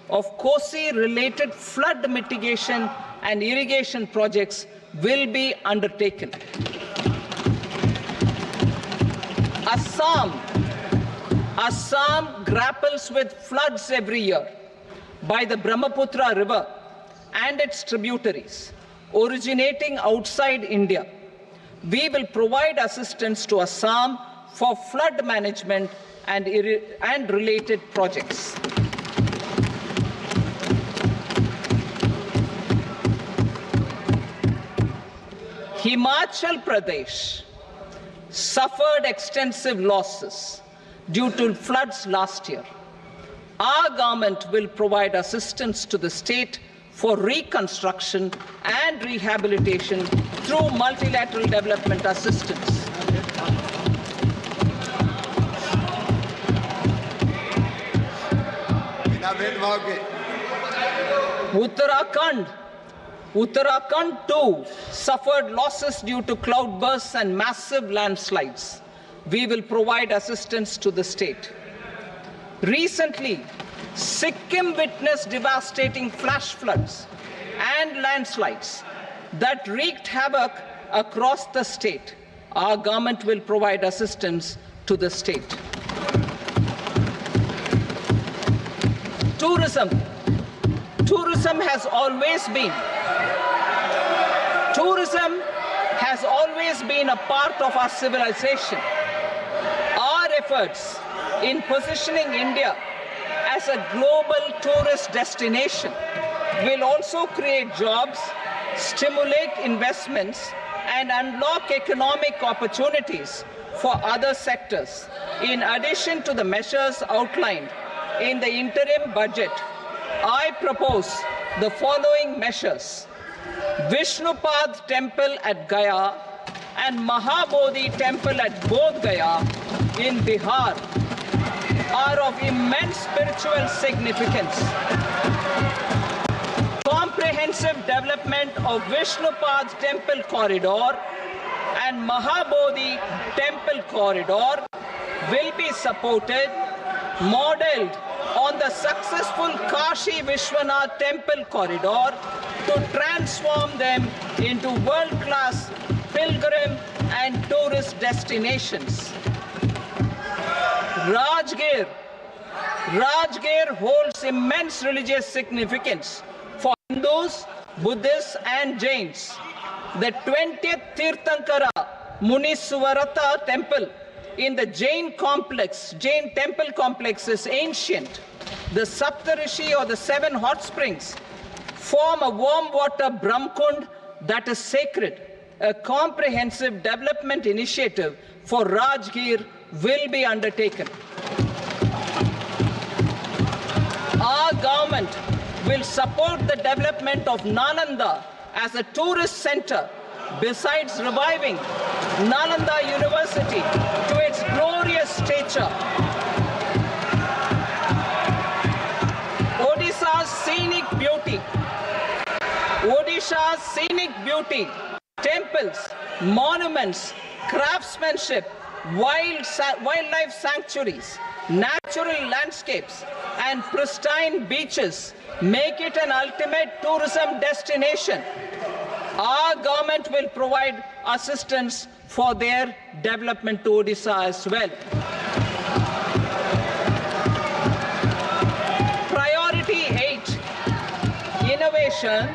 of Kosi-related flood mitigation and irrigation projects will be undertaken. Assam grapples with floods every year by the Brahmaputra River and its tributaries originating outside India. We will provide assistance to Assam for flood management and related projects. Himachal Pradesh suffered extensive losses due to floods last year. Our government will provide assistance to the state for reconstruction and rehabilitation through multilateral development assistance. Uttarakhand Uttarakhand too suffered losses due to cloudbursts and massive landslides. We will provide assistance to the state. Recently, Sikkim witnessed devastating flash floods and landslides that wreaked havoc across the state. Our government will provide assistance to the state. Tourism. Tourism has always been a part of our civilization. Our efforts in positioning India as a global tourist destination will also create jobs, stimulate investments, and unlock economic opportunities for other sectors. In addition to the measures outlined in the interim budget, I propose the following measures. Vishnupad Temple at Gaya and Mahabodhi Temple at Bodh Gaya in Bihar are of immense spiritual significance. Comprehensive development of Vishnupad Temple Corridor and Mahabodhi Temple Corridor will be supported, modeled on the successful Kashi Vishwanath Temple Corridor to transform them into world-class pilgrim and tourist destinations. Rajgir holds immense religious significance for Hindus, Buddhists and Jains. The 20th Tirthankara Muniswarata temple in the Jain temple complex is ancient. The Saptarishi or the 7 hot springs form a warm water Brahmkund that is sacred. A comprehensive development initiative for Rajgir will be undertaken. Our government will support the development of Nalanda as a tourist center, besides reviving Nalanda University to its glorious stature. Odisha's scenic beauty, temples, monuments, craftsmanship, wildlife sanctuaries, natural landscapes, and pristine beaches make it an ultimate tourism destination. Our government will provide assistance for their development to Odisha as well. Priority 8, innovation,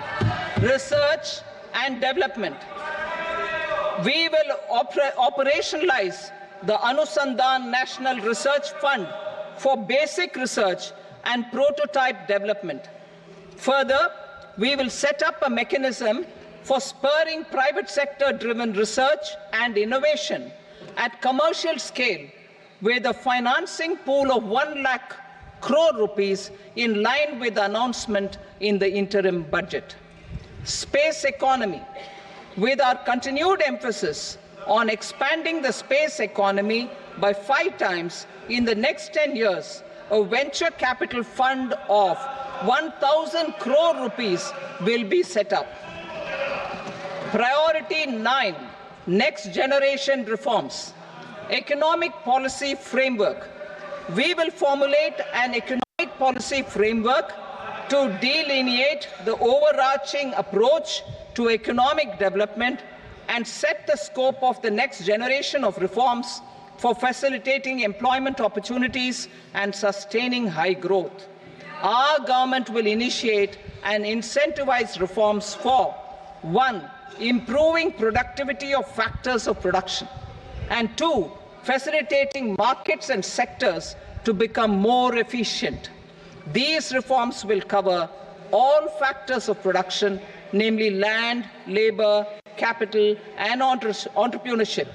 research and development. We will operationalize the Anusandhan National Research Fund for basic research and prototype development. Further, we will set up a mechanism for spurring private sector-driven research and innovation at commercial scale with a financing pool of 1 lakh crore rupees in line with the announcement in the interim budget. Space economy. With our continued emphasis on expanding the space economy by 5 times in the next 10 years, a venture capital fund of 1,000 crore rupees will be set up. Priority 9, next generation reforms. Economic policy framework. We will formulate an economic policy framework to delineate the overarching approach to economic development and set the scope of the next generation of reforms for facilitating employment opportunities and sustaining high growth. Our government will initiate and incentivize reforms for 1. Improving productivity of factors of production, and 2. Facilitating markets and sectors to become more efficient. These reforms will cover all factors of production, namely land, labor, capital, and entrepreneurship,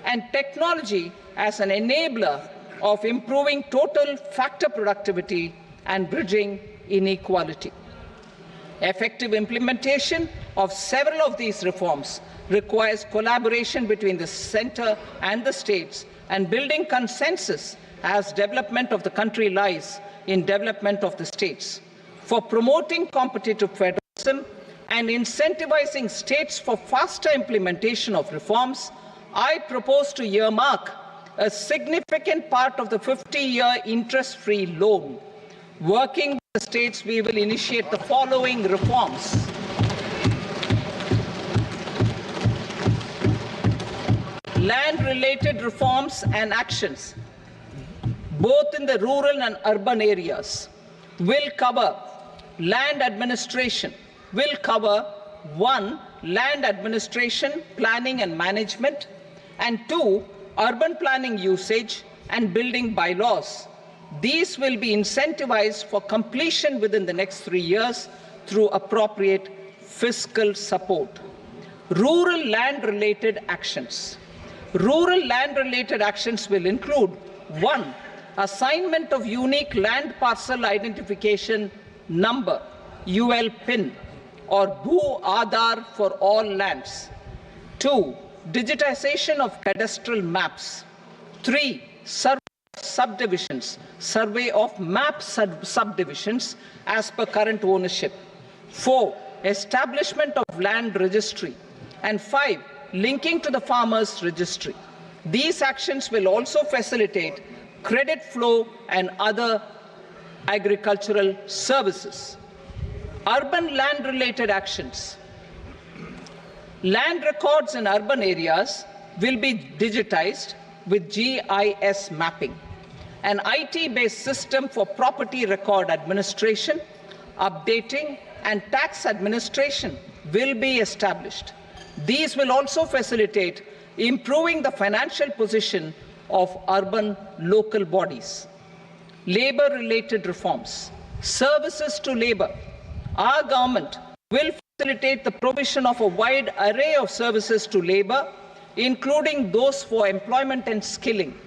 and technology as an enabler of improving total factor productivity and bridging inequality. Effective implementation of several of these reforms requires collaboration between the center and the states and building consensus as development of the country lies in development of the states. For promoting competitive federalism and incentivizing states for faster implementation of reforms, I propose to earmark a significant part of the 50-year interest-free loan. Working with the states, we will initiate the following reforms. Land-related reforms and actions, both in the rural and urban areas, will cover land administration, will cover 1. Land administration, planning and management, and 2. Urban planning usage and building bylaws. These will be incentivized for completion within the next 3 years through appropriate fiscal support. Rural land-related actions. Rural land-related actions will include 1. Assignment of unique land parcel identification number, UL PIN, or Bhu Aadhaar for all lands. 2. Digitization of cadastral maps. 3. Survey of subdivisions, survey of map subdivisions as per current ownership. 4. Establishment of land registry. And 5. Linking to the farmers registry. These actions will also facilitate credit flow and other agricultural services. Urban land-related actions. Land records in urban areas will be digitized with GIS mapping. An IT-based system for property record administration, updating, and tax administration will be established. These will also facilitate improving the financial position of urban local bodies. Labor-related reforms. Services to labor. Our government will facilitate the provision of a wide array of services to labor, including those for employment and skilling.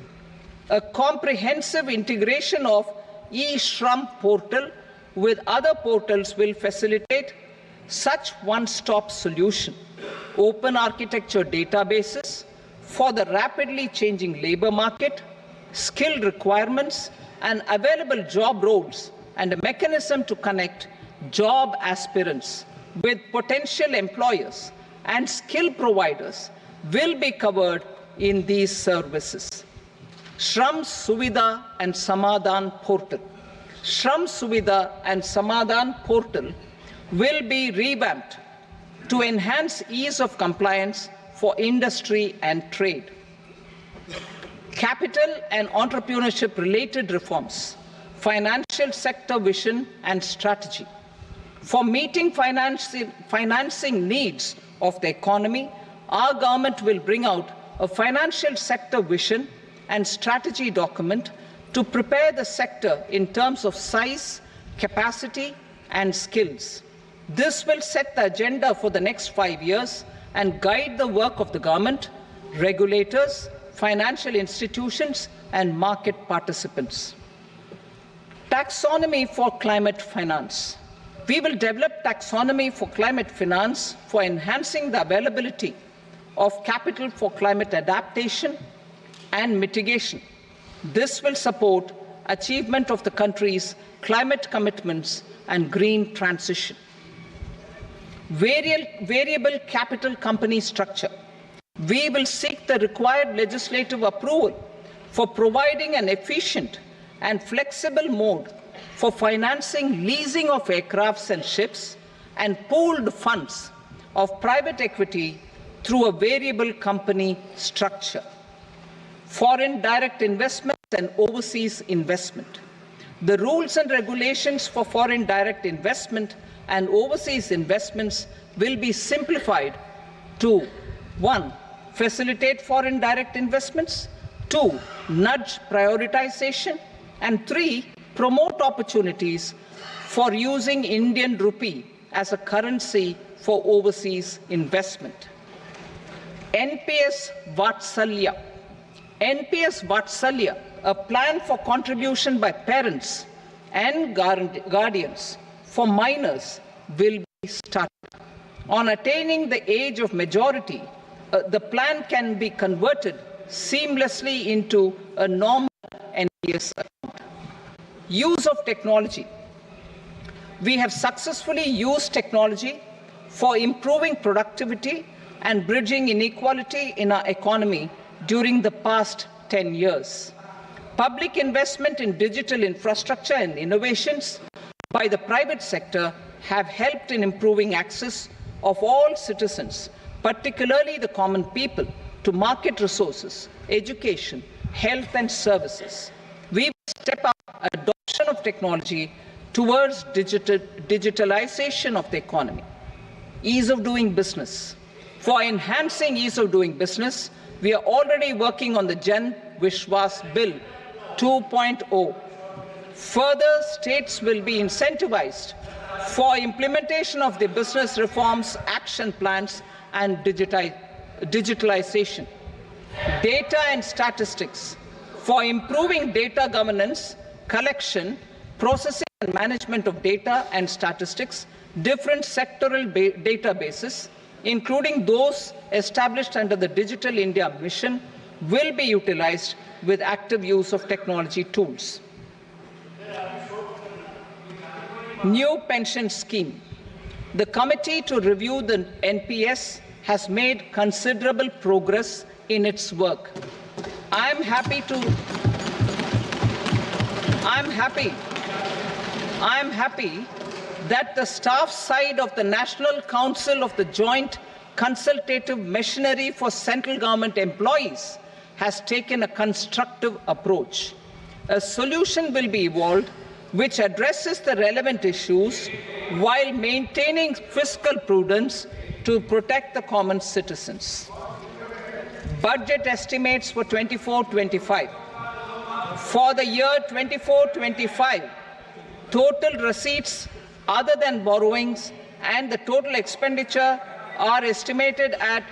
A comprehensive integration of e-Shram portal with other portals will facilitate such one-stop solution. Open architecture databases for the rapidly changing labor market, skill requirements, and available job roles, and a mechanism to connect job aspirants with potential employers and skill providers will be covered in these services. Shram Suvidha and Samadhan portal. Shram Suvidha and Samadhan portal will be revamped to enhance ease of compliance for industry and trade. Capital and entrepreneurship related reforms, financial sector vision and strategy. For meeting financing needs of the economy, our government will bring out a financial sector vision and strategy document to prepare the sector in terms of size, capacity, and skills. This will set the agenda for the next 5 years and guide the work of the government, regulators, financial institutions, and market participants. Taxonomy for climate finance. We will develop taxonomy for climate finance for enhancing the availability of capital for climate adaptation and mitigation. This will support achievement of the country's climate commitments and green transition. Variable capital company structure. We will seek the required legislative approval for providing an efficient and flexible mode for financing leasing of aircrafts and ships and pooled funds of private equity through a variable company structure. Foreign direct investments and overseas investment. The rules and regulations for foreign direct investment and overseas investments will be simplified to 1. Facilitate foreign direct investments, 2. Nudge prioritization, and 3. Promote opportunities for using Indian rupee as a currency for overseas investment. NPS Vatsalya. NPS Vatsalya, a plan for contribution by parents and guardians for minors, will be started. On attaining the age of majority, the plan can be converted seamlessly into a normal NPS account. Use of technology. We have successfully used technology for improving productivity and bridging inequality in our economy during the past 10 years. Public investment in digital infrastructure and innovations by the private sector have helped in improving access of all citizens, particularly the common people, to market resources, education, health and services. We will step up adoption of technology towards digitalization of the economy. Ease of doing business. For enhancing ease of doing business, we are already working on the Jan Vishwas Bill 2.0. Further, states will be incentivized for implementation of the business reforms, action plans, and digitalization. Data and statistics. For improving data governance, collection, processing and management of data and statistics, different sectoral databases, including those established under the Digital India Mission, will be utilized with active use of technology tools. New pension scheme. The committee to review the NPS has made considerable progress in its work. I am happy that the staff side of the National Council of the Joint Consultative Machinery for Central Government Employees has taken a constructive approach. A solution will be evolved which addresses the relevant issues while maintaining fiscal prudence to protect the common citizens. Budget estimates for 24-25. For the year 24-25, total receipts other than borrowings and the total expenditure are estimated at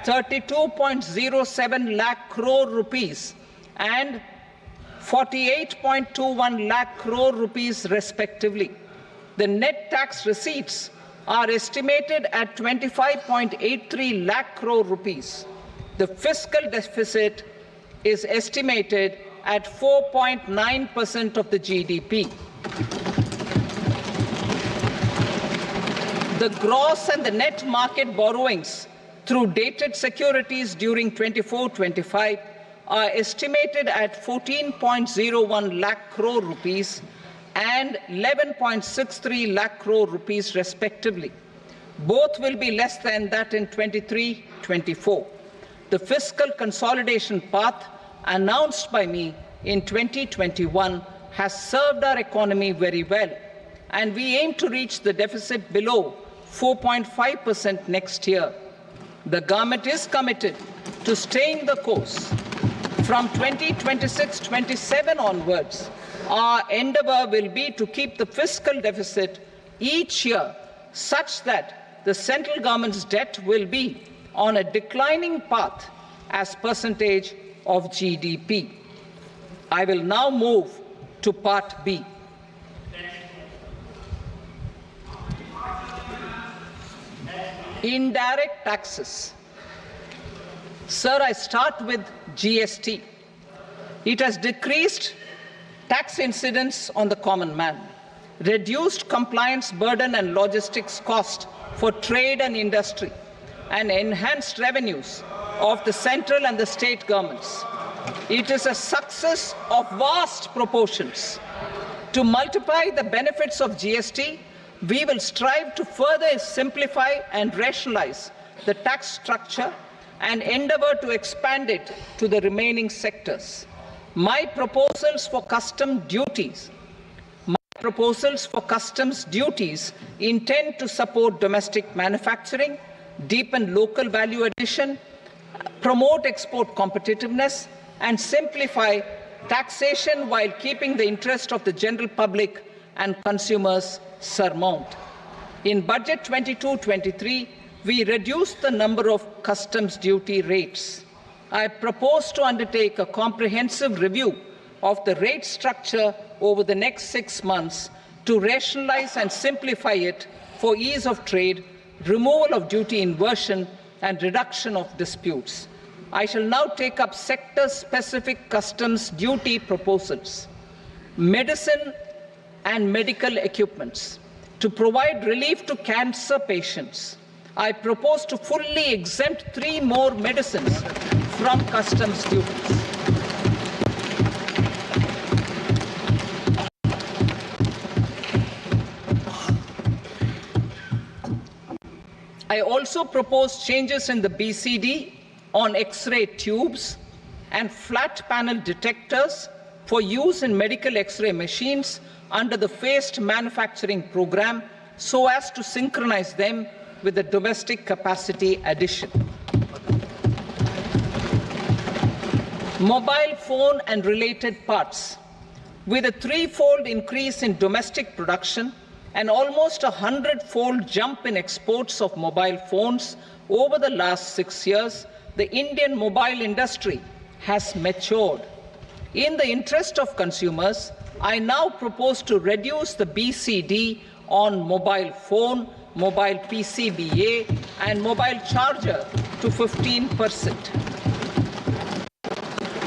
32.07 lakh crore rupees and 48.21 lakh crore rupees respectively. The net tax receipts are estimated at 25.83 lakh crore rupees. The fiscal deficit is estimated at 4.9% of the GDP. The gross and the net market borrowings through dated securities during 24-25 are estimated at 14.01 lakh crore rupees and 11.63 lakh crore rupees respectively. Both will be less than that in 23-24. The fiscal consolidation path announced by me in 2021 has served our economy very well, and we aim to reach the deficit below 4.5% next year. The government is committed to staying the course. From 2026-27 onwards, our endeavor will be to keep the fiscal deficit each year such that the central government's debt will be on a declining path as percentage of GDP. I will now move to Part B. Indirect taxes. Sir, I start with GST. It has decreased tax incidence on the common man, reduced compliance burden and logistics cost for trade and industry, and enhanced revenues of the central and the state governments. It is a success of vast proportions. To multiply the benefits of GST, we will strive to further simplify and rationalize the tax structure and endeavor to expand it to the remaining sectors. My proposals for customs duties intend to support domestic manufacturing, deepen local value addition, promote export competitiveness, and simplify taxation while keeping the interest of the general public and consumers surmount. In Budget 22-23, we reduced the number of customs duty rates. I propose to undertake a comprehensive review of the rate structure over the next 6 months to rationalize and simplify it for ease of trade, removal of duty inversion, and reduction of disputes. I shall now take up sector-specific customs duty proposals. Medicine and medical equipments. To provide relief to cancer patients, I propose to fully exempt 3 more medicines from customs duties. I also propose changes in the BCD on X-ray tubes and flat panel detectors for use in medical X-ray machines under the phased manufacturing program so as to synchronize them with the domestic capacity addition. Mobile phone and related parts. With a 3-fold increase in domestic production and almost a 100-fold jump in exports of mobile phones over the last 6 years, the Indian mobile industry has matured. In the interest of consumers, I now propose to reduce the BCD on mobile phone, mobile PCBA, and mobile charger to 15%.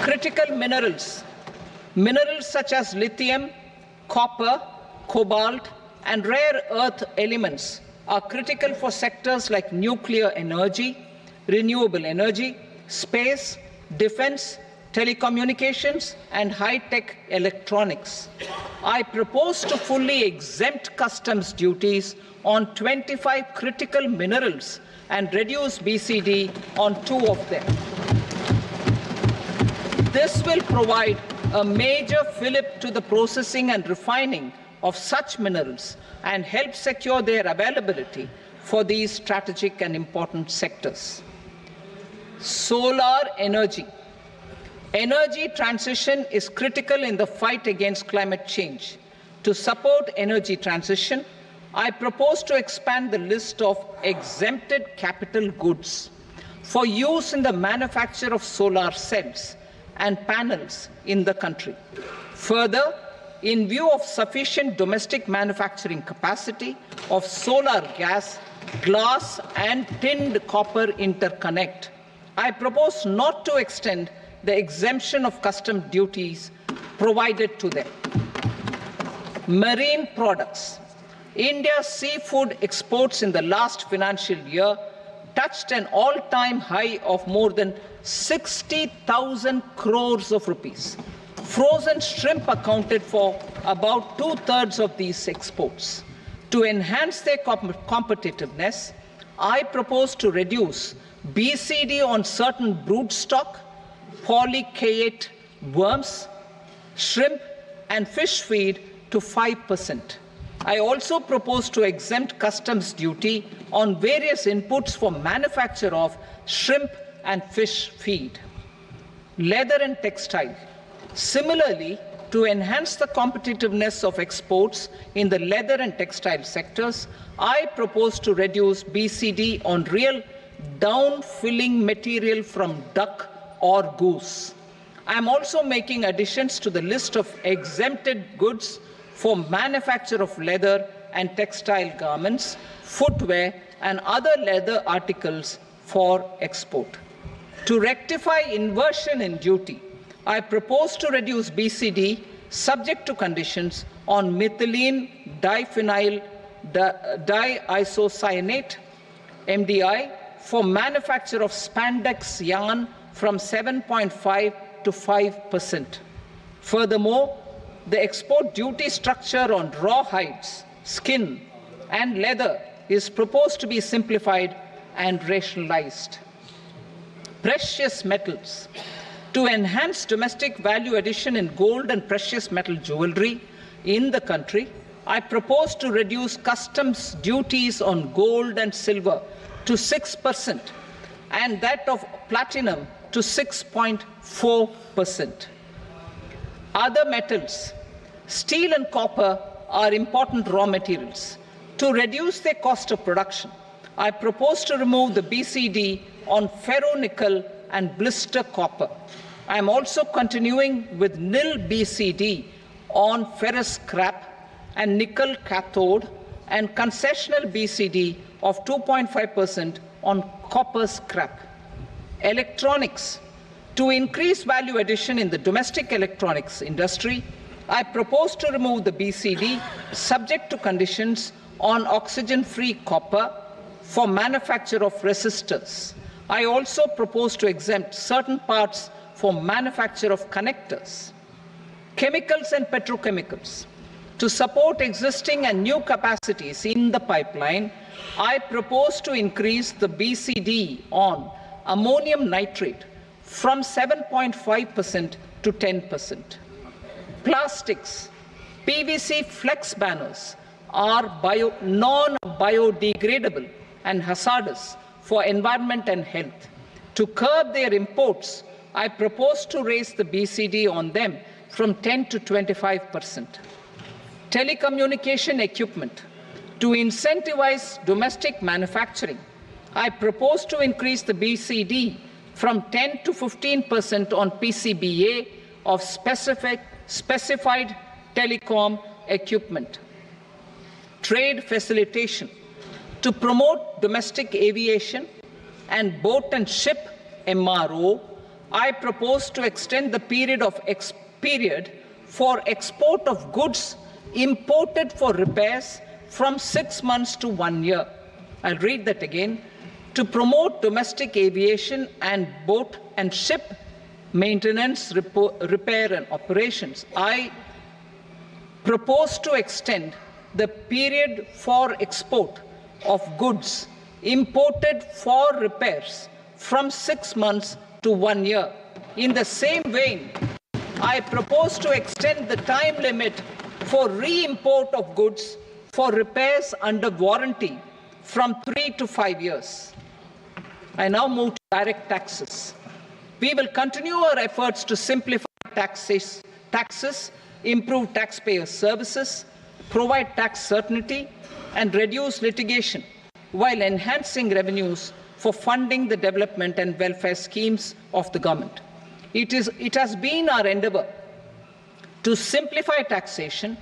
Critical minerals. Minerals such as lithium, copper, cobalt, and rare earth elements are critical for sectors like nuclear energy, renewable energy, space, defense, telecommunications, and high-tech electronics. I propose to fully exempt customs duties on 25 critical minerals and reduce BCD on 2 of them. This will provide a major fillip to the processing and refining of such minerals and help secure their availability for these strategic and important sectors. Solar energy. Energy transition is critical in the fight against climate change. To support energy transition, I propose to expand the list of exempted capital goods for use in the manufacture of solar cells and panels in the country. Further, in view of sufficient domestic manufacturing capacity of solar gas, glass, and tinned copper interconnect, I propose not to extend the exemption of custom duties provided to them. Marine products. India's seafood exports in the last financial year touched an all-time high of more than 60,000 crores of rupees. Frozen shrimp accounted for about 2/3 of these exports. To enhance their competitiveness, I propose to reduce BCD on certain broodstock, polychaete worms, shrimp, and fish feed to 5%. I also propose to exempt customs duty on various inputs for manufacture of shrimp and fish feed. Leather and textile. Similarly, to enhance the competitiveness of exports in the leather and textile sectors, I propose to reduce BCD on real down-filling material from duck or goose. I am also making additions to the list of exempted goods for manufacture of leather and textile garments, footwear, and other leather articles for export. To rectify inversion in duty, I propose to reduce BCD subject to conditions on methylene diphenyl diisocyanate MDI for manufacture of spandex yarn from 7.5 to 5%. Furthermore, the export duty structure on raw hides, skin, and leather is proposed to be simplified and rationalized. Precious metals. To enhance domestic value addition in gold and precious metal jewelry in the country, I propose to reduce customs duties on gold and silver to 6% and that of platinum to 6.4%. Other metals. Steel and copper are important raw materials. To reduce their cost of production, I propose to remove the BCD on ferronickel and blister copper. I am also continuing with nil BCD on ferrous scrap and nickel cathode and concessional BCD of 2.5% on copper scrap. Electronics. To increase value addition in the domestic electronics industry, I propose to remove the BCD subject to conditions on oxygen-free copper, for manufacture of resistors. I also propose to exempt certain parts for manufacture of connectors. Chemicals and petrochemicals. To support existing and new capacities in the pipeline, I propose to increase the BCD on ammonium nitrate from 7.5% to 10%. Plastics. PVC flex banners are non-biodegradable and hazardous for environment and health. To curb their imports, I propose to raise the BCD on them from 10 to 25%. Telecommunication equipment. To incentivize domestic manufacturing, I propose to increase the BCD from 10 to 15% on PCBA of specified telecom equipment. Trade facilitation. To promote domestic aviation and boat and ship MRO, I propose to extend the period for export of goods imported for repairs from 6 months to 1 year. I'll read that again. To promote domestic aviation and boat and ship maintenance, repair and operations, I propose to extend the period for export of goods imported for repairs from 6 months to 1 year. In the same vein, I propose to extend the time limit for re-import of goods for repairs under warranty from 3 to 5 years. I now move to direct taxes. We will continue our efforts to simplify taxes, improve taxpayer services, provide tax certainty, and reduce litigation while enhancing revenues for funding the development and welfare schemes of the government. It has been our endeavor to simplify taxation.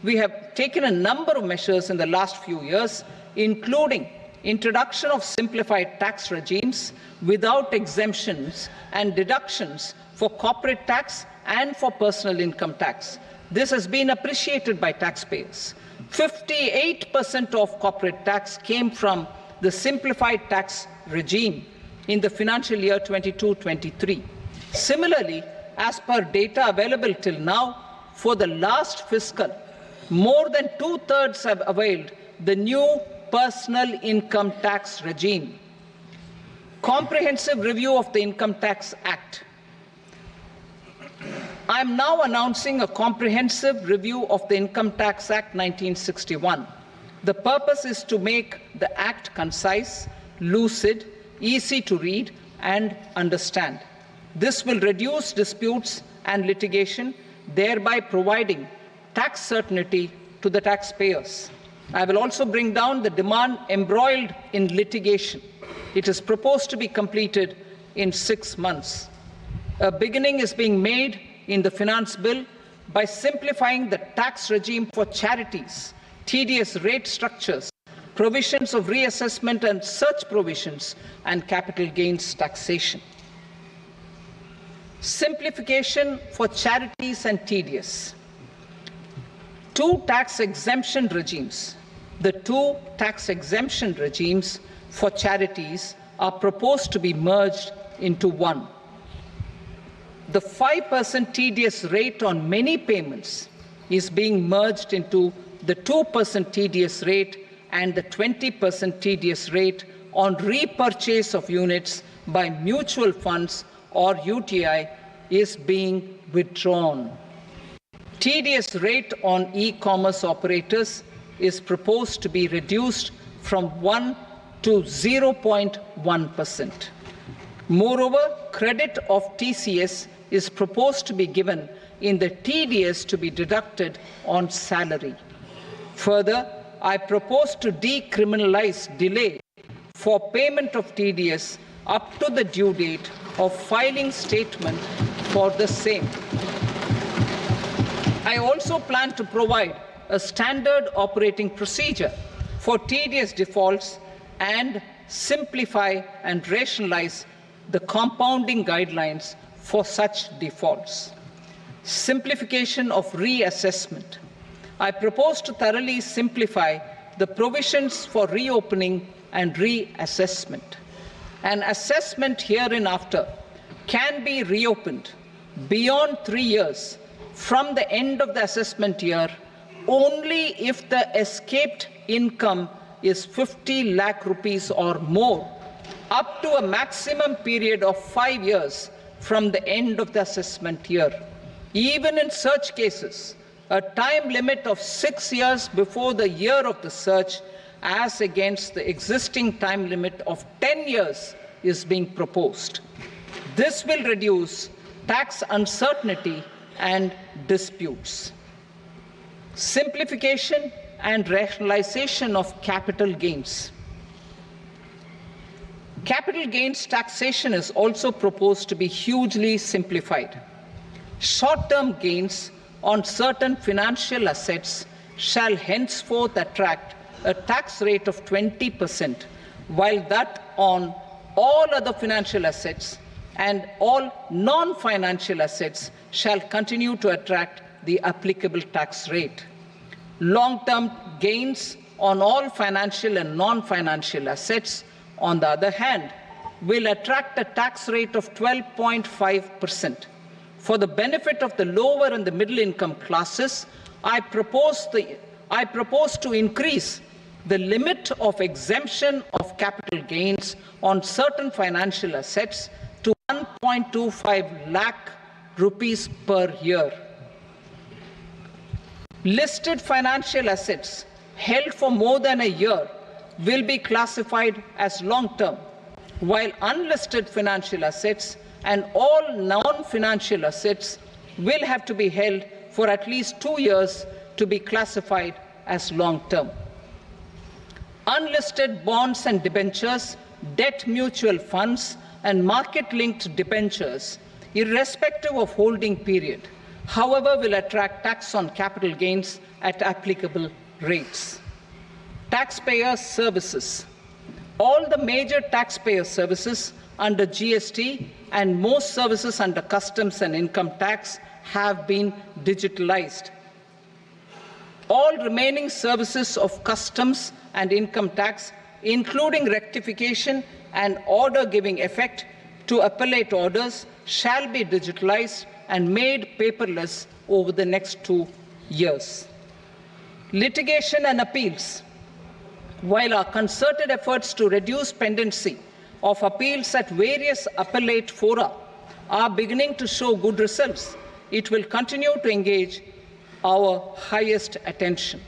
We have taken a number of measures in the last few years, including introduction of simplified tax regimes without exemptions and deductions for corporate tax and for personal income tax. This has been appreciated by taxpayers. 58% of corporate tax came from the simplified tax regime in the financial year 22-23. Similarly, as per data available till now, for the last fiscal, more than 2/3 have availed the new personal income tax regime. Comprehensive review of the Income Tax Act. I am now announcing a comprehensive review of the Income Tax Act 1961. The purpose is to make the Act concise, lucid, easy to read and understand. This will reduce disputes and litigation, thereby providing tax certainty to the taxpayers. I will also bring down the demand embroiled in litigation. It is proposed to be completed in 6 months. A beginning is being made in the Finance Bill by simplifying the tax regime for charities, tedious rate structures, provisions of reassessment and such provisions, and capital gains taxation. Simplification for charities and tedious. Two tax exemption regimes. The two tax exemption regimes for charities are proposed to be merged into one. The 5% tedious rate on many payments is being merged into the 2% tedious rate, and the 20% tedious rate on repurchase of units by mutual funds or UTI is being withdrawn. Tedious rate on e-commerce operators is proposed to be reduced from 1 to 0.1%. Moreover, credit of TCS is proposed to be given in the TDS to be deducted on salary. Further, I propose to decriminalize delay for payment of TDS up to the due date of filing statement for the same. I also plan to provide a standard operating procedure for TDS defaults and simplify and rationalize the compounding guidelines for such defaults. Simplification of reassessment. I propose to thoroughly simplify the provisions for reopening and reassessment. An assessment hereinafter can be reopened beyond 3 years from the end of the assessment year only if the escaped income is 50 lakh rupees or more, up to a maximum period of 5 years from the end of the assessment year. Even in such cases, a time limit of 6 years before the year of the search, as against the existing time limit of 10 years, is being proposed. This will reduce tax uncertainty and disputes. Simplification and rationalization of capital gains. Capital gains taxation is also proposed to be hugely simplified. Short-term gains on certain financial assets shall henceforth attract a tax rate of 20%, while that on all other financial assets and all non-financial assets shall continue to attract the applicable tax rate. Long-term gains on all financial and non-financial assets, on the other hand, will attract a tax rate of 12.5%. For the benefit of the lower and the middle income classes, I propose to increase the limit of exemption of capital gains on certain financial assets to 1.25 lakh rupees per year. Listed financial assets held for more than a year will be classified as long-term, while unlisted financial assets and all non-financial assets will have to be held for at least 2 years to be classified as long-term. Unlisted bonds and debentures, debt mutual funds, and market-linked debentures, irrespective of holding period, however, will attract tax on capital gains at applicable rates. Taxpayer services. All the major taxpayer services under GST and most services under customs and income tax have been digitalized. All remaining services of customs and income tax, including rectification and order giving effect to appellate orders, shall be digitalized and made paperless over the next 2 years. Litigation and appeals. While our concerted efforts to reduce pendency of appeals at various appellate fora are beginning to show good results, it will continue to engage our highest attention.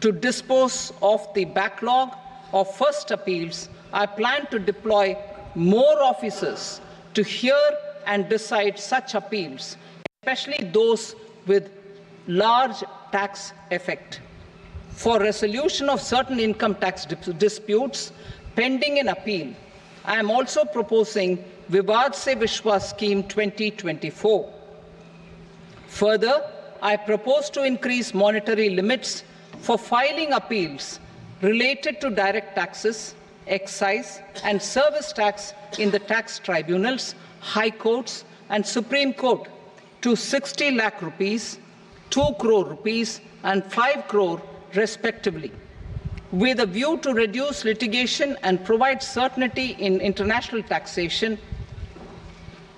To dispose of the backlog of first appeals, I plan to deploy more officers to hear and decide such appeals, especially those with large tax effect. For resolution of certain income tax disputes pending in appeal, I am also proposing Vivad Se Vishwas Scheme 2024. Further, I propose to increase monetary limits for filing appeals related to direct taxes, excise, and service tax in the tax tribunals, high courts, and Supreme Court to 60 lakh rupees, 2 crore rupees, and 5 crore respectively. With a view to reduce litigation and provide certainty in international taxation,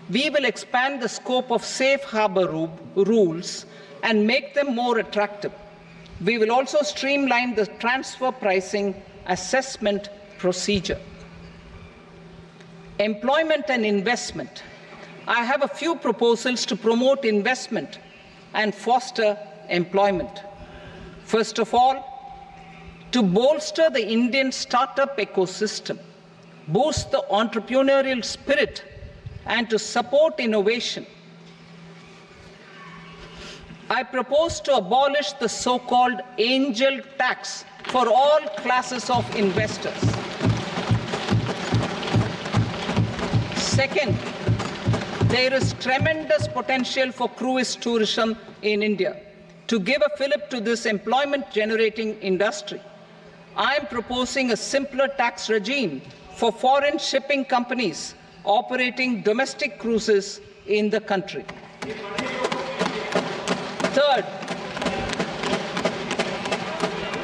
we will expand the scope of safe harbor rules and make them more attractive. We will also streamline the transfer pricing assessment procedure. Employment and investment. I have a few proposals to promote investment and foster employment. First of all, to bolster the Indian startup ecosystem, boost the entrepreneurial spirit, and to support innovation, I propose to abolish the so-called angel tax for all classes of investors. Second, there is tremendous potential for cruise tourism in India. To give a fillip to this employment-generating industry, I am proposing a simpler tax regime for foreign shipping companies operating domestic cruises in the country. Third,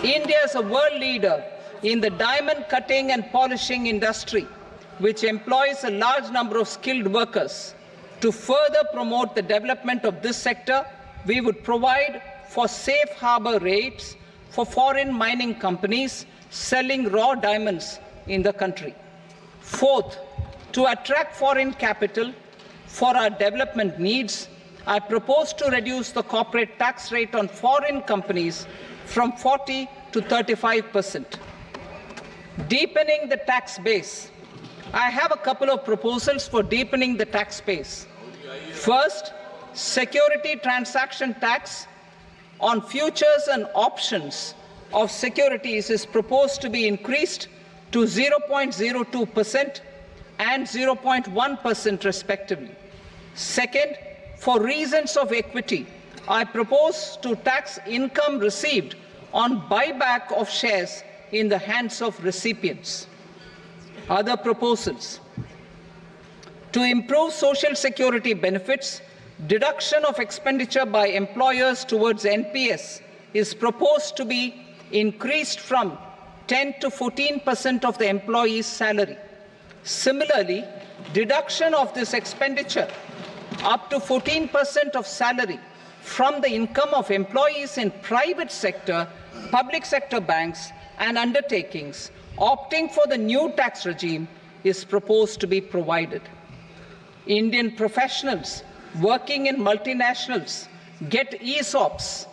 India is a world leader in the diamond cutting and polishing industry, which employs a large number of skilled workers. To further promote the development of this sector, we would provide for safe harbor rates for foreign mining companies selling raw diamonds in the country. Fourth, to attract foreign capital for our development needs, I propose to reduce the corporate tax rate on foreign companies from 40 to 35%. Deepening the tax base. I have a couple of proposals for deepening the tax base. First, security transaction tax on futures and options of securities is proposed to be increased to 0.02% and 0.1% respectively. Second, for reasons of equity, I propose to tax income received on buyback of shares in the hands of recipients. Other proposals. To improve social security benefits, deduction of expenditure by employers towards NPS is proposed to be increased from 10 to 14% of the employee's salary. Similarly, deduction of this expenditure up to 14% of salary from the income of employees in private sector, public sector banks and undertakings opting for the new tax regime is proposed to be provided. Indian professionals working in multinationals get ESOPs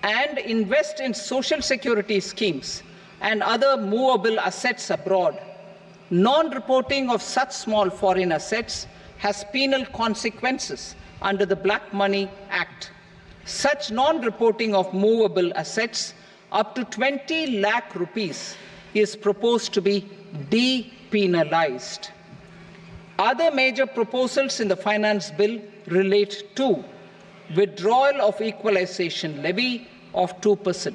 and invest in social security schemes and other movable assets abroad. Non-reporting of such small foreign assets has penal consequences under the Black Money Act. Such non-reporting of movable assets up to 20 lakh rupees is proposed to be depenalized. Other major proposals in the finance bill relate to withdrawal of equalization levy of 2%,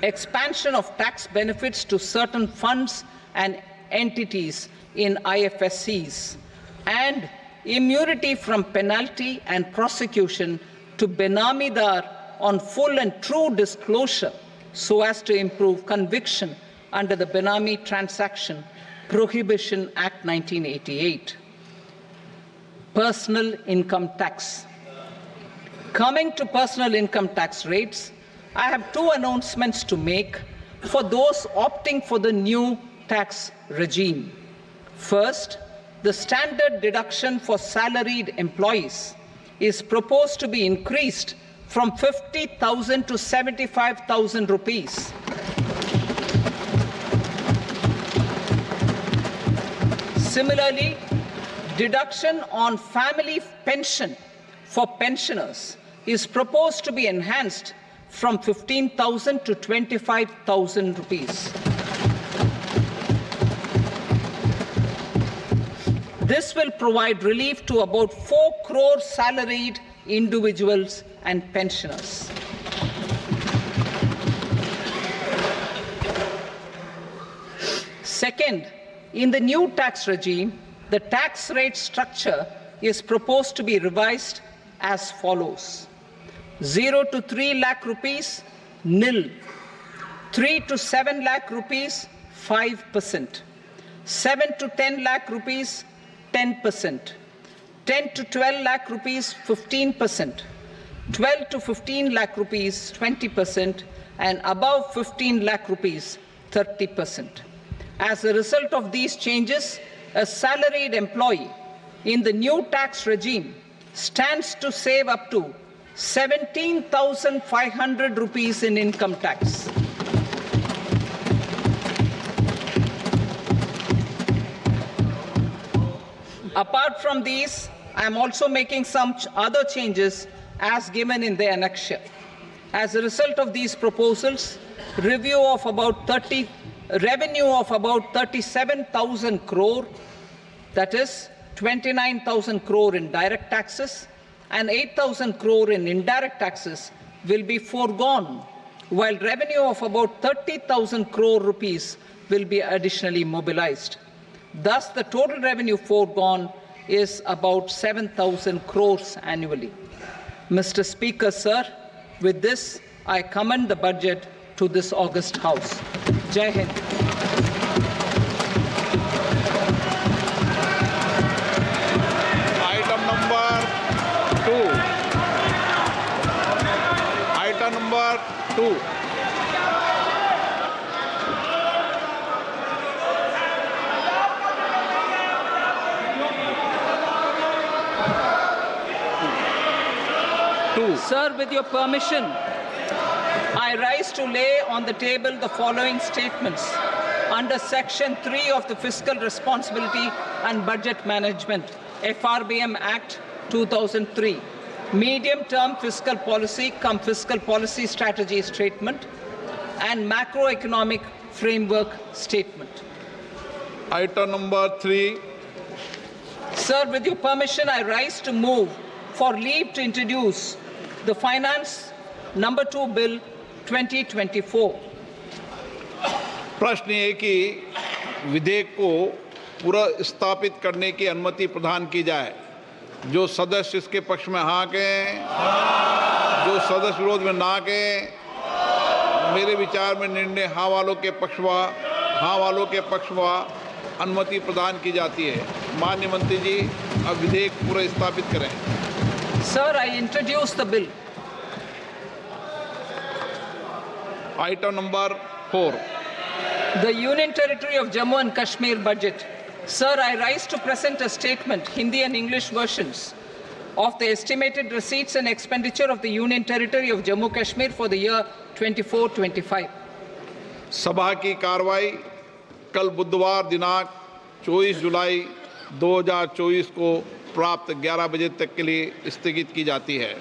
expansion of tax benefits to certain funds and entities in IFSCs, and immunity from penalty and prosecution to Benamidar on full and true disclosure so as to improve conviction under the Benami Transaction Prohibition Act 1988. Personal income tax. Coming to personal income tax rates, I have two announcements to make for those opting for the new tax regime. First, the standard deduction for salaried employees is proposed to be increased from 50,000 to 75,000 rupees. Similarly, deduction on family pension for pensioners is proposed to be enhanced from 15,000 to 25,000 rupees. This will provide relief to about 4 crore salaried individuals and pensioners. Second, in the new tax regime, the tax rate structure is proposed to be revised as follows: 0 to 3 lakh rupees, nil; 3 to 7 lakh rupees, 5%; 7 to 10 lakh rupees, 10%; 10 to 12 lakh rupees, 15%; 12 to 15 lakh rupees, 20%; and above 15 lakh rupees, 30%. As a result of these changes, a salaried employee in the new tax regime stands to save up to 17,500 rupees in income tax. Apart from these, I am also making some other changes as given in the annexure. As a result of these proposals, revenue of about 37,000 crore, that is 29,000 crore in direct taxes and 8,000 crore in indirect taxes, will be foregone, while revenue of about 30,000 crore rupees will be additionally mobilized. Thus, the total revenue foregone is about 7,000 crores annually. Mr. Speaker, sir, with this, I commend the budget to this august House. Jai Hind. Item number 2. Item number 2. Sir, with your permission, I rise to lay on the table the following statements under Section 3 of the Fiscal Responsibility and Budget Management, FRBM Act 2003, medium-term fiscal policy cum fiscal policy strategy statement and macroeconomic framework statement. Item number 3. Sir, with your permission, I rise to move for leave to introduce the Finance Number 2 Bill 2024. प्रश्न ये कि विधेयक को पुनर्स्थापित करने की अनुमति प्रदान की जाए। जो सदस्य इसके पक्ष में हाँ कहें, जो सदस्य विरोध में ना कहें। मेरे विचार में निर्णय हाँ वालों के पक्ष में अनुमति प्रदान की जाती है। माननीय मंत्री जी, अब विधेयक पुनर्स्थापित करें। Sir, I introduce the bill. Item number 4. The Union Territory of Jammu and Kashmir budget. Sir, I rise to present a statement, Hindi and English versions, of the estimated receipts and expenditure of the Union Territory of Jammu and Kashmir for the year 24-25. सभा की कार्रवाई कल बुधवार दिनांक 24 जुलाई 2024 को प्राप्त 11 बजे तक के लिए स्थगित की जाती है।